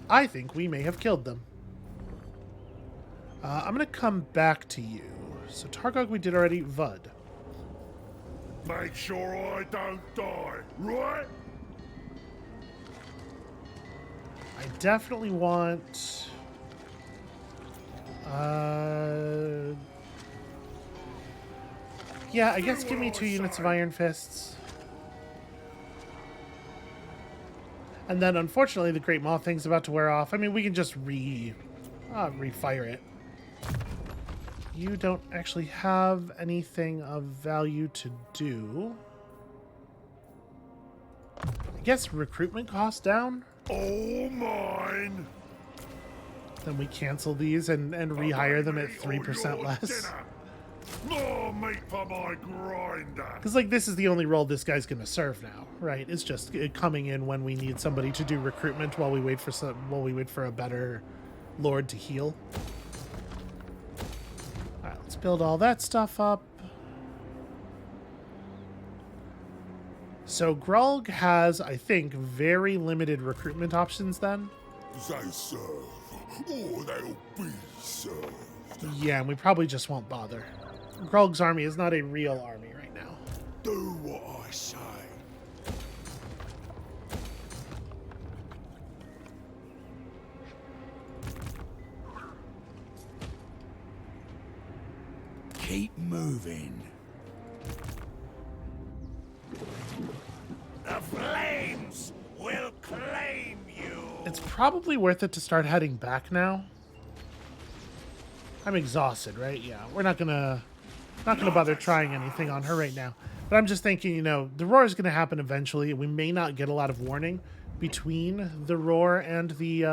I think we may have killed them. I'm going to come back to you. So Targog we did already. Vud. Make sure I don't die, right? I definitely want... yeah, I guess give me 2 units of Iron Fists. And then, unfortunately, the Great Maw thing's about to wear off. I mean, we can just refire it. You don't actually have anything of value to do. I guess recruitment costs down? All mine. Then we cancel these and rehire them at 3% less. More meat for my grinder. Because, like, this is the only role this guy's going to serve now, right? It's just coming in when we need somebody to do recruitment while we wait for a better lord to heal. All right, let's build all that stuff up. So Grulg has, I think, very limited recruitment options then. They serve, or they'll be served. Yeah, and we probably just won't bother. Grulg's army is not a real army right now. Do what I say. Keep moving. The flames will claim you. It's probably worth it to start heading back now. I'm exhausted, right? Yeah, we're not gonna bother trying anything on her right now. But I'm just thinking, you know, the roar is gonna happen eventually. We may not get a lot of warning between the roar and the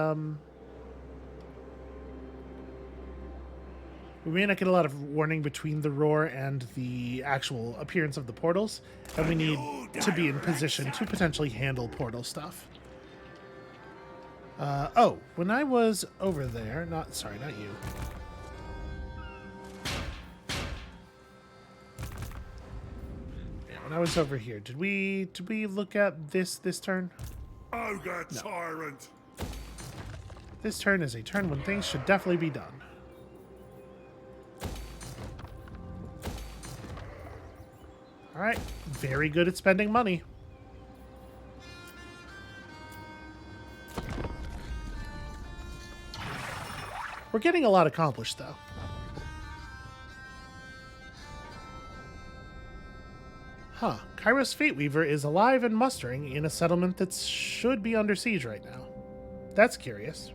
we may not get a lot of warning between the roar and the actual appearance of the portals, and we need to be in position to potentially handle portal stuff. Oh, when I was over there, not you. when I was over here, did we look at this turn? Ogre tyrant! This turn is a turn when things should definitely be done. All right, very good at spending money. We're getting a lot accomplished, though. Huh. Kairos Fateweaver is alive and mustering in a settlement that should be under siege right now. That's curious.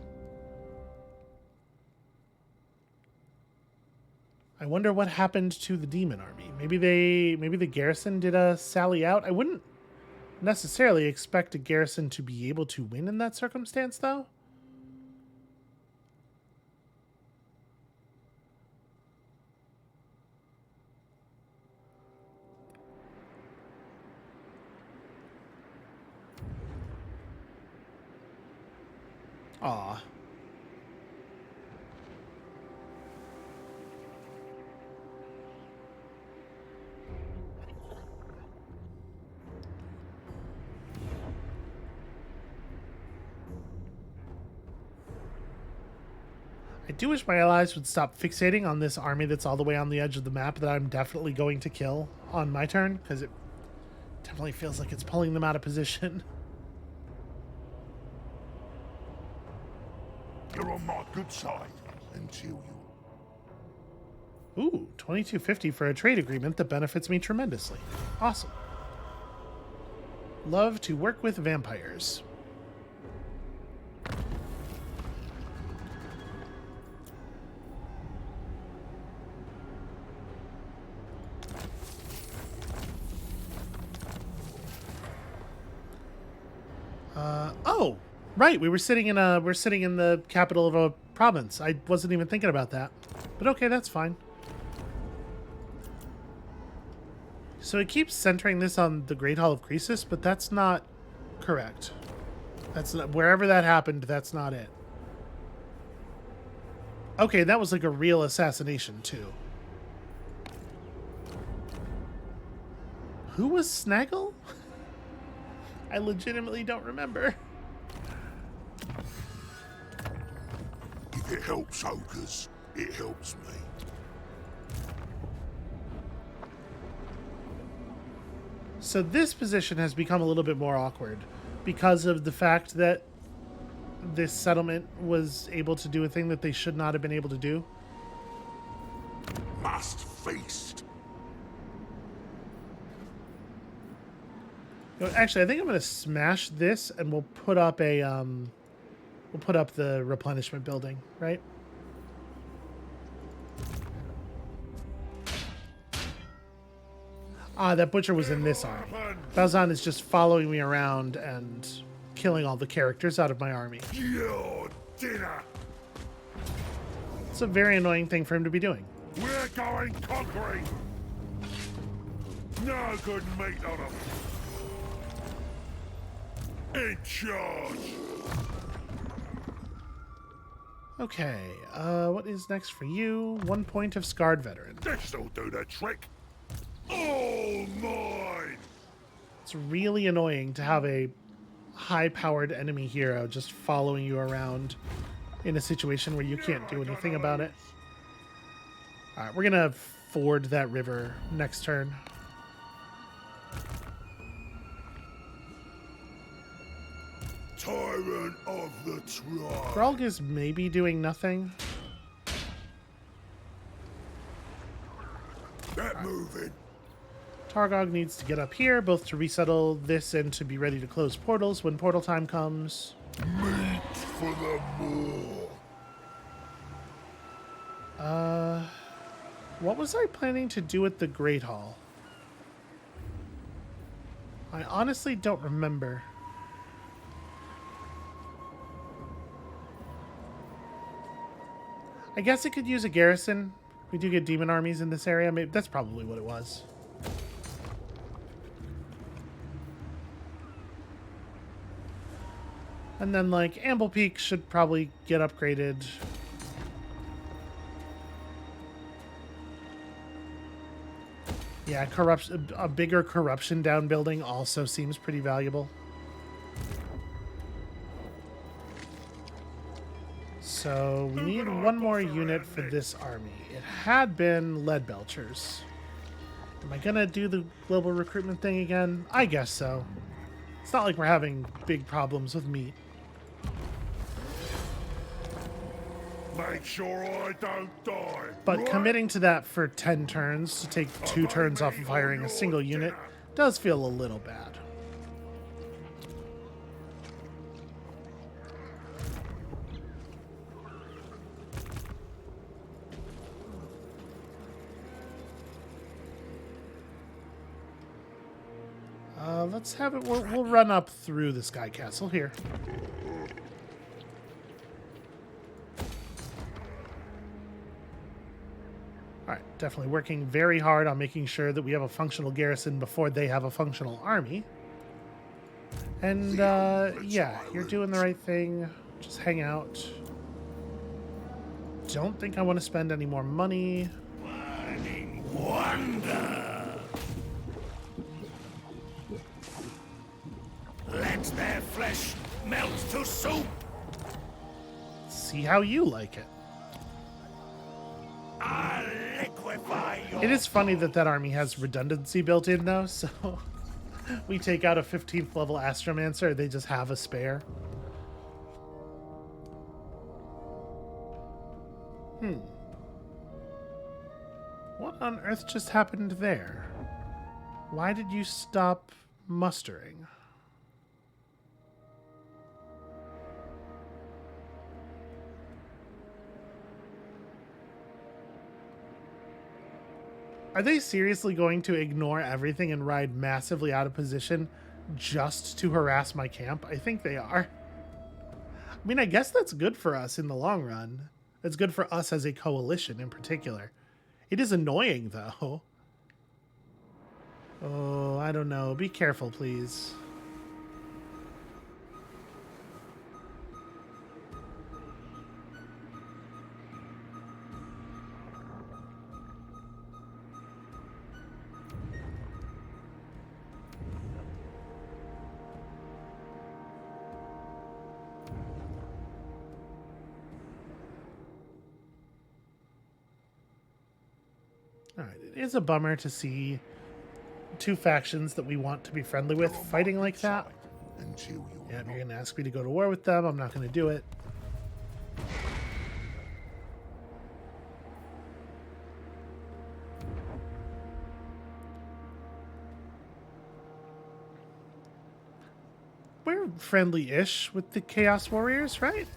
I wonder what happened to the demon army. Maybe the garrison did a sally out. I wouldn't necessarily expect a garrison to be able to win in that circumstance, though. Aw. I do wish my allies would stop fixating on this army that's all the way on the edge of the map that I'm definitely going to kill on my turn, because it definitely feels like it's pulling them out of position. You're on my good side until you... Ooh, 2250 for a trade agreement that benefits me tremendously. Awesome. Love to work with vampires. Oh, right. We're sitting in the capital of a province. I wasn't even thinking about that. But okay, that's fine. So it keeps centering this on the Great Hall of Croesus, but that's not correct. That's not, wherever that happened, that's not it. Okay, that was like a real assassination too. Who was Snaggle? I legitimately don't remember. If it helps ogres, it helps me. So this position has become a little bit more awkward because of the fact that this settlement was able to do a thing that they should not have been able to do. Must feast. Actually, I think I'm going to smash this and we'll put up a we'll put up the replenishment building, right? Ah, that butcher was in this army. Balzan is just following me around and killing all the characters out of my army. Your dinner. It's a very annoying thing for him to be doing. We're going conquering. No good meat on them. In charge. Okay, what is next for you? 1 point of Scarred Veteran. This'll do the trick. All mine. It's really annoying to have a high-powered enemy hero just following you around in a situation where you can't do anything about it. All right, we're gonna ford that river next turn. Tyrant of the tribe. Grolg is maybe doing nothing. Get moving. Targog needs to get up here, both to resettle this and to be ready to close portals when portal time comes. Meat for the moor. What was I planning to do at the Great Hall? I honestly don't remember. I guess it could use a garrison. We do get demon armies in this area. Maybe that's probably what it was. And then, like, Amble Peak should probably get upgraded. Yeah, corruption. A bigger corruption down building also seems pretty valuable. So we need one more unit for this army. It had been lead belchers. Am I gonna do the global recruitment thing again? I guess so. It's not like we're having big problems with meat. Make sure I don't die. But right? committing to that for 10 turns to take 2 turns off of hiring a single unit does feel a little bad. Let's have it. We'll run up through the Sky Castle here. All right, definitely working very hard on making sure that we have a functional garrison before they have a functional army. And yeah, you're doing the right thing. Just hang out. Don't think I want to spend any more money. Burning wonder. Let their flesh melt to soup. See how you like it. I'll liquefy your... It is funny that that army has redundancy built in, though, so we take out a 15th level Astromancer, they just have a spare. What on earth just happened there? Why did you stop mustering? Are they seriously going to ignore everything and ride massively out of position just to harass my camp? I think they are. I mean, I guess that's good for us in the long run. It's good for us as a coalition in particular. It is annoying, though. Oh, I don't know. Be careful, please. All right, it is a bummer to see two factions that we want to be friendly with fighting like that. Yeah, if you're going to ask me to go to war with them, I'm not going to do it. We're friendly-ish with the Chaos Warriors, right?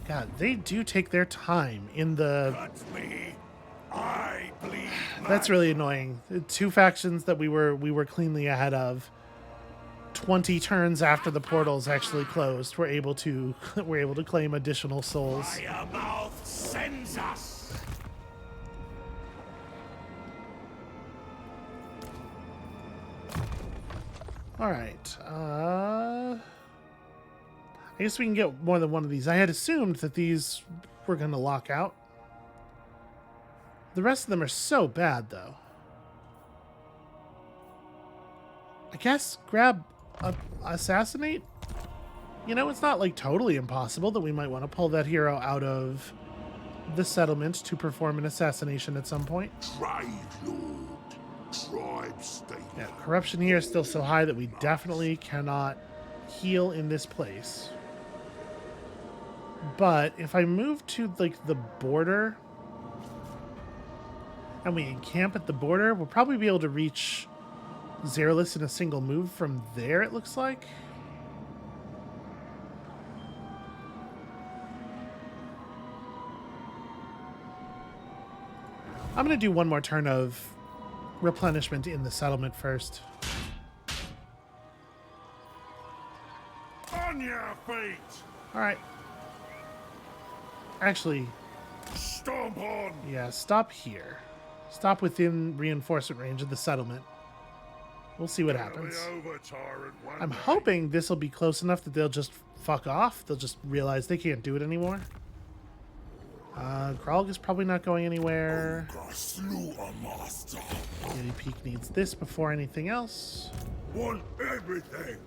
God, they do take their time in the... Cut me. I bleed. That's really annoying. The two factions that we were cleanly ahead of, 20 turns after the portals actually closed, we're able to claim additional souls. Firemouth sends us. All right. I guess we can get more than one of these. I had assumed that these were going to lock out. The rest of them are so bad, though. I guess grab assassinate? You know, it's not like totally impossible that we might want to pull that hero out of the settlement to perform an assassination at some point. Trade lord. Tribe state. Yeah, corruption here is still so high that we definitely cannot heal in this place. But if I move to, like, the border and we encamp at the border, we'll probably be able to reach Zerlus in a single move from there, it looks like. I'm going to do one more turn of replenishment in the settlement first. On your feet. All right. Actually, Stomp on. yeah, stop here. Stop within reinforcement range of the settlement. We'll see what happens. Over, tyrant, one I'm day. hoping this will be close enough that they'll just fuck off. They'll just realize they can't do it anymore. Grog is probably not going anywhere. Ogre slew a master. Guinea Peak needs this before anything else. Want everything.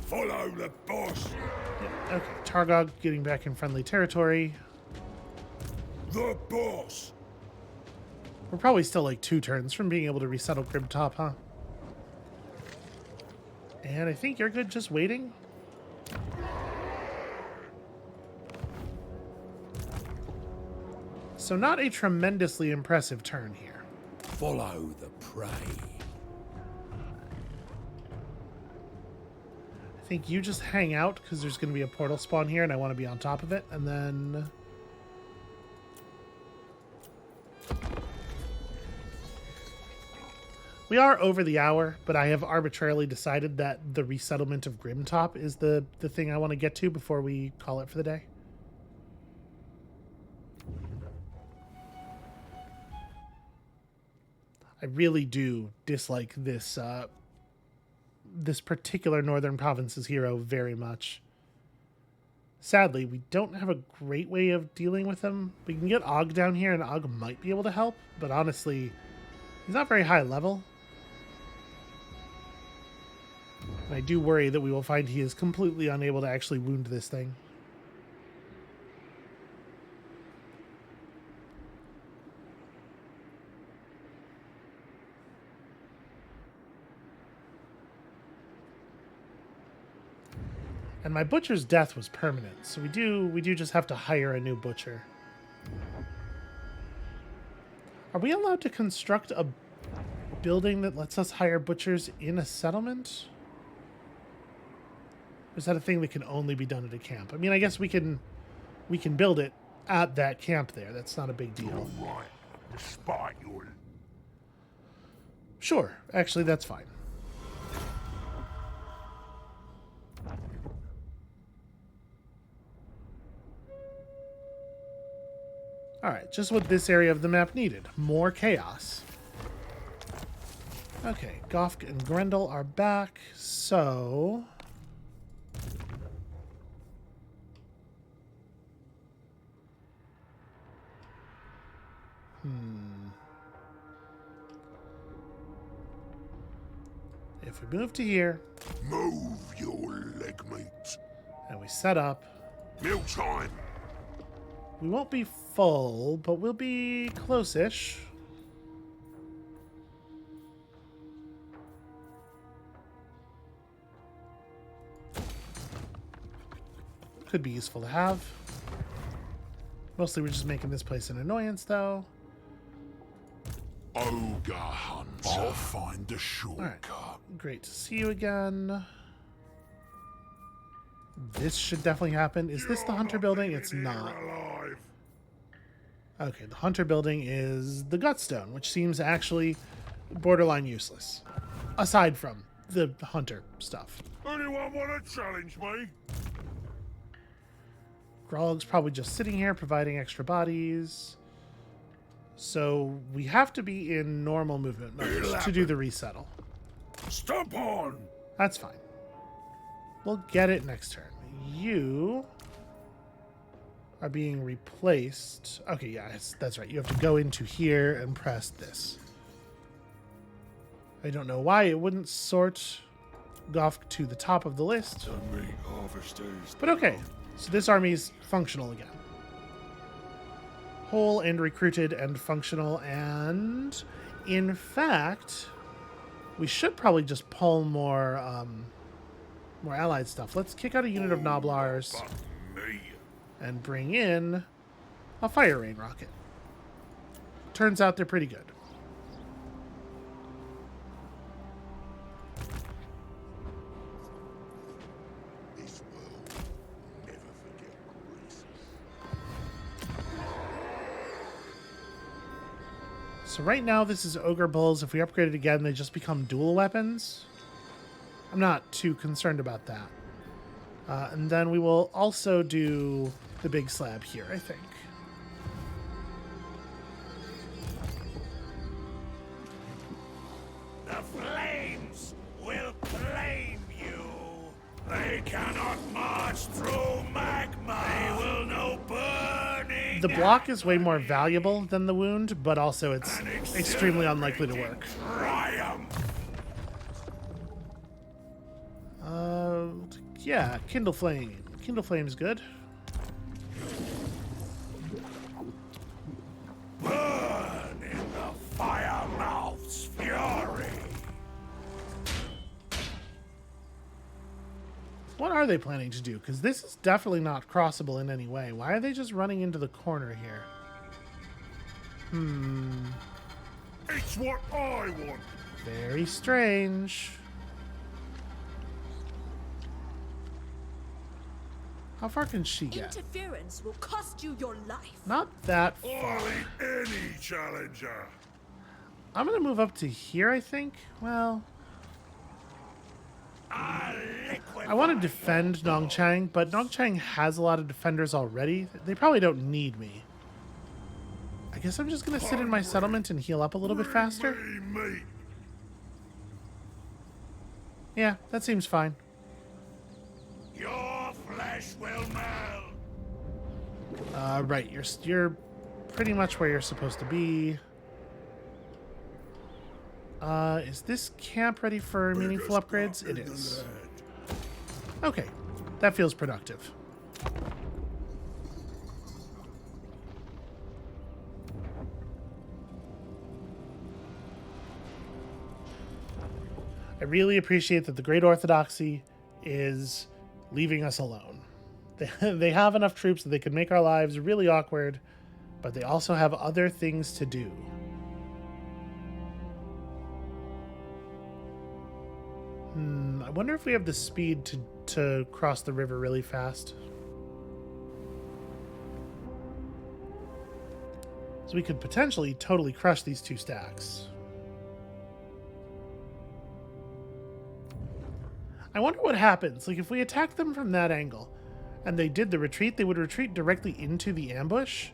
Follow the boss. Yeah, okay, Targog getting back in friendly territory. The boss. We're probably still like 2 turns from being able to resettle Grimtop, huh? And I think you're good just waiting. So not a tremendously impressive turn here. Follow the prey. I think you just hang out because there's going to be a portal spawn here and I want to be on top of it. And then... we are over the hour, but I have arbitrarily decided that the resettlement of Grimtop is the thing I want to get to before we call it for the day. I really do dislike this this particular Northern Provinces hero very much. Sadly, we don't have a great way of dealing with him. We can get Og down here, and Og might be able to help, but honestly, he's not very high level. And I do worry that we will find he is completely unable to actually wound this thing. And my butcher's death was permanent, so we do just have to hire a new butcher. Are we allowed to construct a building that lets us hire butchers in a settlement? Or is that a thing that can only be done at a camp? I mean, I guess we can build it at that camp there. That's not a big deal. All right. Despite your... Sure, actually that's fine. Alright, just what this area of the map needed. More chaos. Okay, Gofk and Grendel are back, so... If we move to here, Move your leg meat. and we set up, Meal time. we won't be full, but we'll be close-ish. Could be useful to have. Mostly we're just making this place an annoyance, though. Ogre hunter. I'll find the shortcut. Great to see you again. This should definitely happen. Is this the hunter building? It's not. Alive. Okay, the hunter building is the Gutstone, which seems actually borderline useless. Aside from the hunter stuff. Anyone want to challenge me? Grog's probably just sitting here providing extra bodies. So we have to be in normal movement mode to do the resettle. Stomp on. That's fine. We'll get it next turn. You are being replaced. Okay, yeah, that's right. You have to go into here and press this. I don't know why it wouldn't sort Gofk to the top of the list. The meat harvesters. But okay, so this army's functional again. Whole and recruited and functional, and in fact, we should probably just pull more allied stuff. Let's kick out a unit of Noblars Fuck me. and bring in a Fire Rain rocket. Turns out they're pretty good. This world never forget Greece. So right now this is Ogre Bulls. If we upgrade it again, they just become dual weapons. I'm not too concerned about that. And then we will also do the big slab here, I think. The flames will claim you. They cannot march through magma. They will know burning. The block is way more valuable than the wound, but also it's extremely unlikely to work. Triumph. Yeah, Kindle Flame. Kindle Flame's good. Burn in the fire mouth's fury. What are they planning to do? Because this is definitely not crossable in any way. Why are they just running into the corner here? It's what I want. Very strange. How far can she get? Interference will cost you your life. Not that far. I'll eat any challenger. I'm going to move up to here, I think. Well, I want to defend Nongchang, but Nongchang has a lot of defenders already. They probably don't need me. I guess I'm just going to sit in my settlement and heal up a little bit faster. Me. Yeah, that seems fine. Your flesh will melt. Right, you're pretty much where you're supposed to be. Is this camp ready for meaningful upgrades? It is. Okay, that feels productive. I really appreciate that the Great Orthodoxy is leaving us alone. They have enough troops that they could make our lives really awkward, but they also have other things to do. I wonder if we have the speed to cross the river really fast. So we could potentially totally crush these two stacks. I wonder what happens. Like, if we attack them from that angle and they did the retreat, they would retreat directly into the ambush.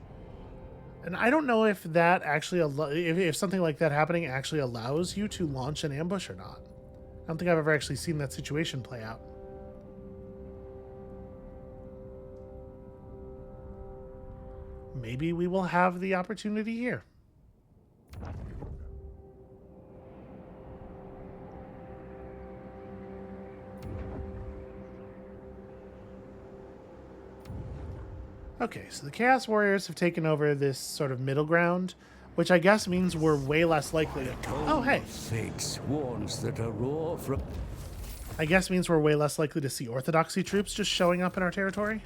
And I don't know if that actually, if something like that happening actually allows you to launch an ambush or not. I don't think I've ever actually seen that situation play out. Maybe we will have the opportunity here. Okay, so the Chaos Warriors have taken over this sort of middle ground, which I guess means we're way less likely to... Oh, hey. Six warns that a roar from... I guess means we're way less likely to see Orthodoxy troops just showing up in our territory.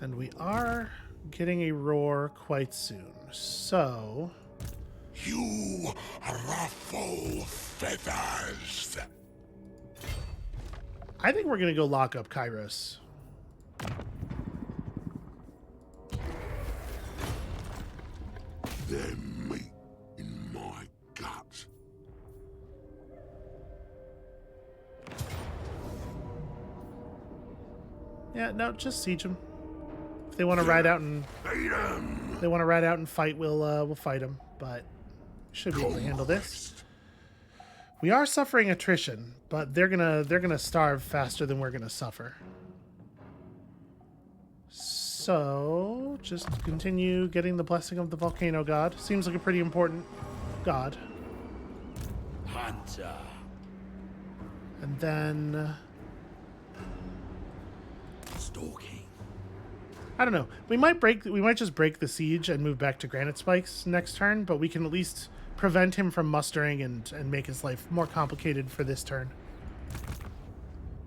And we are getting a roar quite soon, so... You ruffle feathers. I think we're going to go lock up Kairos. Their meat in my gut. Yeah, no, just siege them. If they want to ride out and fight, we'll fight them. But we should be able to handle this. We are suffering attrition, but they're gonna starve faster than we're gonna suffer. So, just continue getting the blessing of the volcano god. Seems like a pretty important god. Hunter. And then... Stalking. I don't know. We might just break the siege and move back to Granite Spikes next turn, but we can at least prevent him from mustering and make his life more complicated for this turn.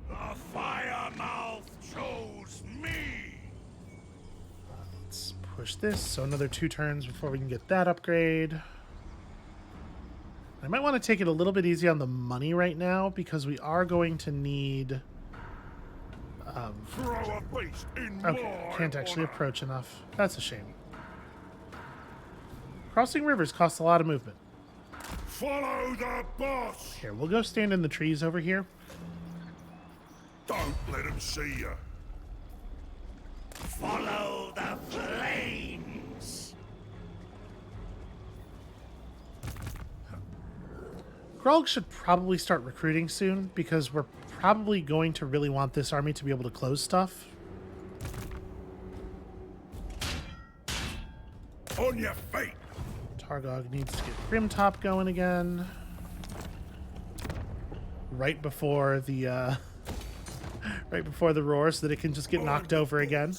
The fire mouth chose me. Let's push this, so another 2 turns before we can get that upgrade. I might want to take it a little bit easy on the money right now, because we are going to need... Throw a beast in okay, I can't actually honor. approach enough. That's a shame. Crossing rivers costs a lot of movement. Follow the boss. Here, we'll go stand in the trees over here. Don't let him see you. Follow the flames. Grog should probably start recruiting soon, because we're probably going to really want this army to be able to close stuff. On your feet! Targog needs to get Grimtop going again. Right before the right before the roar, so that it can just get knocked over again.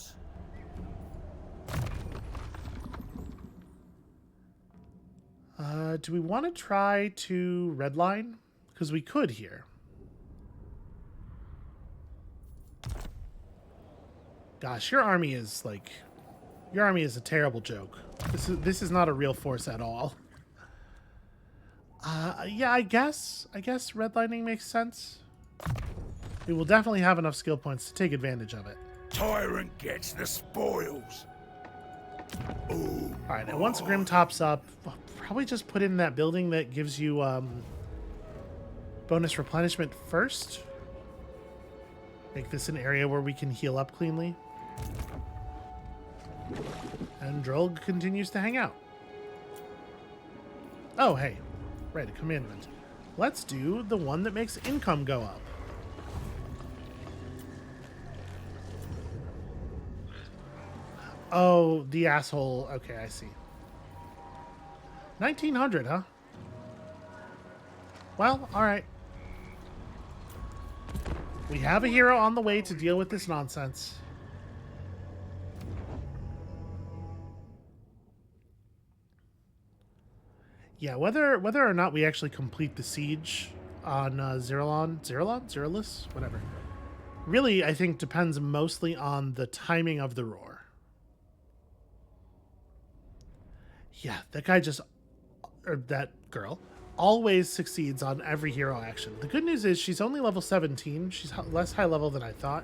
Do we want to try to redline? Because we could here. Gosh, your army is like... Your army is a terrible joke. This is not a real force at all. Yeah, I guess redlining makes sense. We will definitely have enough skill points to take advantage of it. Tyrant gets the spoils. Ooh. Alright, and once Grimtop's up, we'll probably just put in that building that gives you bonus replenishment first. Make this an area where we can heal up cleanly. And Drolg continues to hang out. Oh, hey. Right, a commandment. Let's do the one that makes income go up. Oh, the asshole. Okay, I see. 1900, huh? Well, alright. We have a hero on the way to deal with this nonsense. Yeah, whether or not we actually complete the siege on Zeralus? Whatever. Really, I think depends mostly on the timing of the roar. Yeah, that guy just... Or that girl always succeeds on every hero action. The good news is she's only level 17. She's less high level than I thought.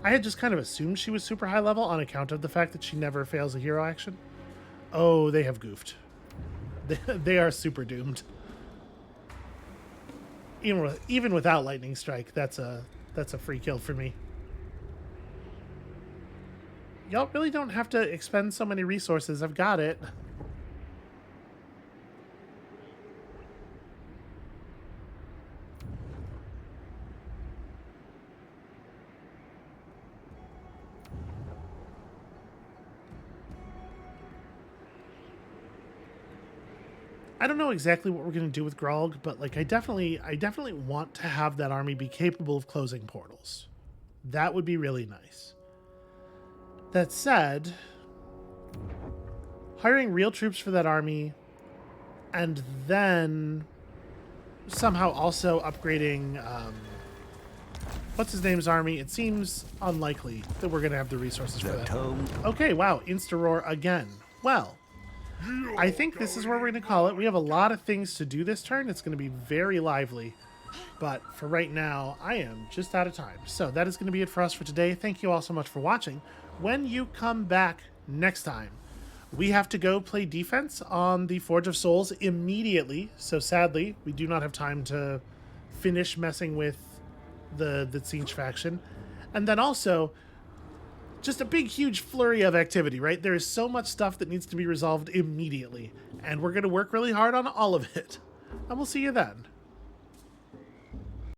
I had just kind of assumed she was super high level on account of the fact that she never fails a hero action. Oh, they have goofed. They are super doomed. Even without Lightning Strike, that's a free kill for me. Y'all really don't have to expend so many resources. I've got it. I don't know exactly what we're going to do with Grog, but like I definitely want to have that army be capable of closing portals. That would be really nice. That said, hiring real troops for that army and then somehow also upgrading what's his name's army, it seems unlikely that we're going to have the resources for that. Okay, wow, Insta-roar again. Well, I think this is where we're going to call it. We have a lot of things to do this turn. It's going to be very lively. But for right now, I am just out of time. So that is going to be it for us for today. Thank you all so much for watching. When you come back next time, we have to go play defense on the Forge of Souls immediately. So sadly, we do not have time to finish messing with the Siege faction. And then also... just a big, huge flurry of activity, right? There is so much stuff that needs to be resolved immediately, and we're going to work really hard on all of it. And we'll see you then.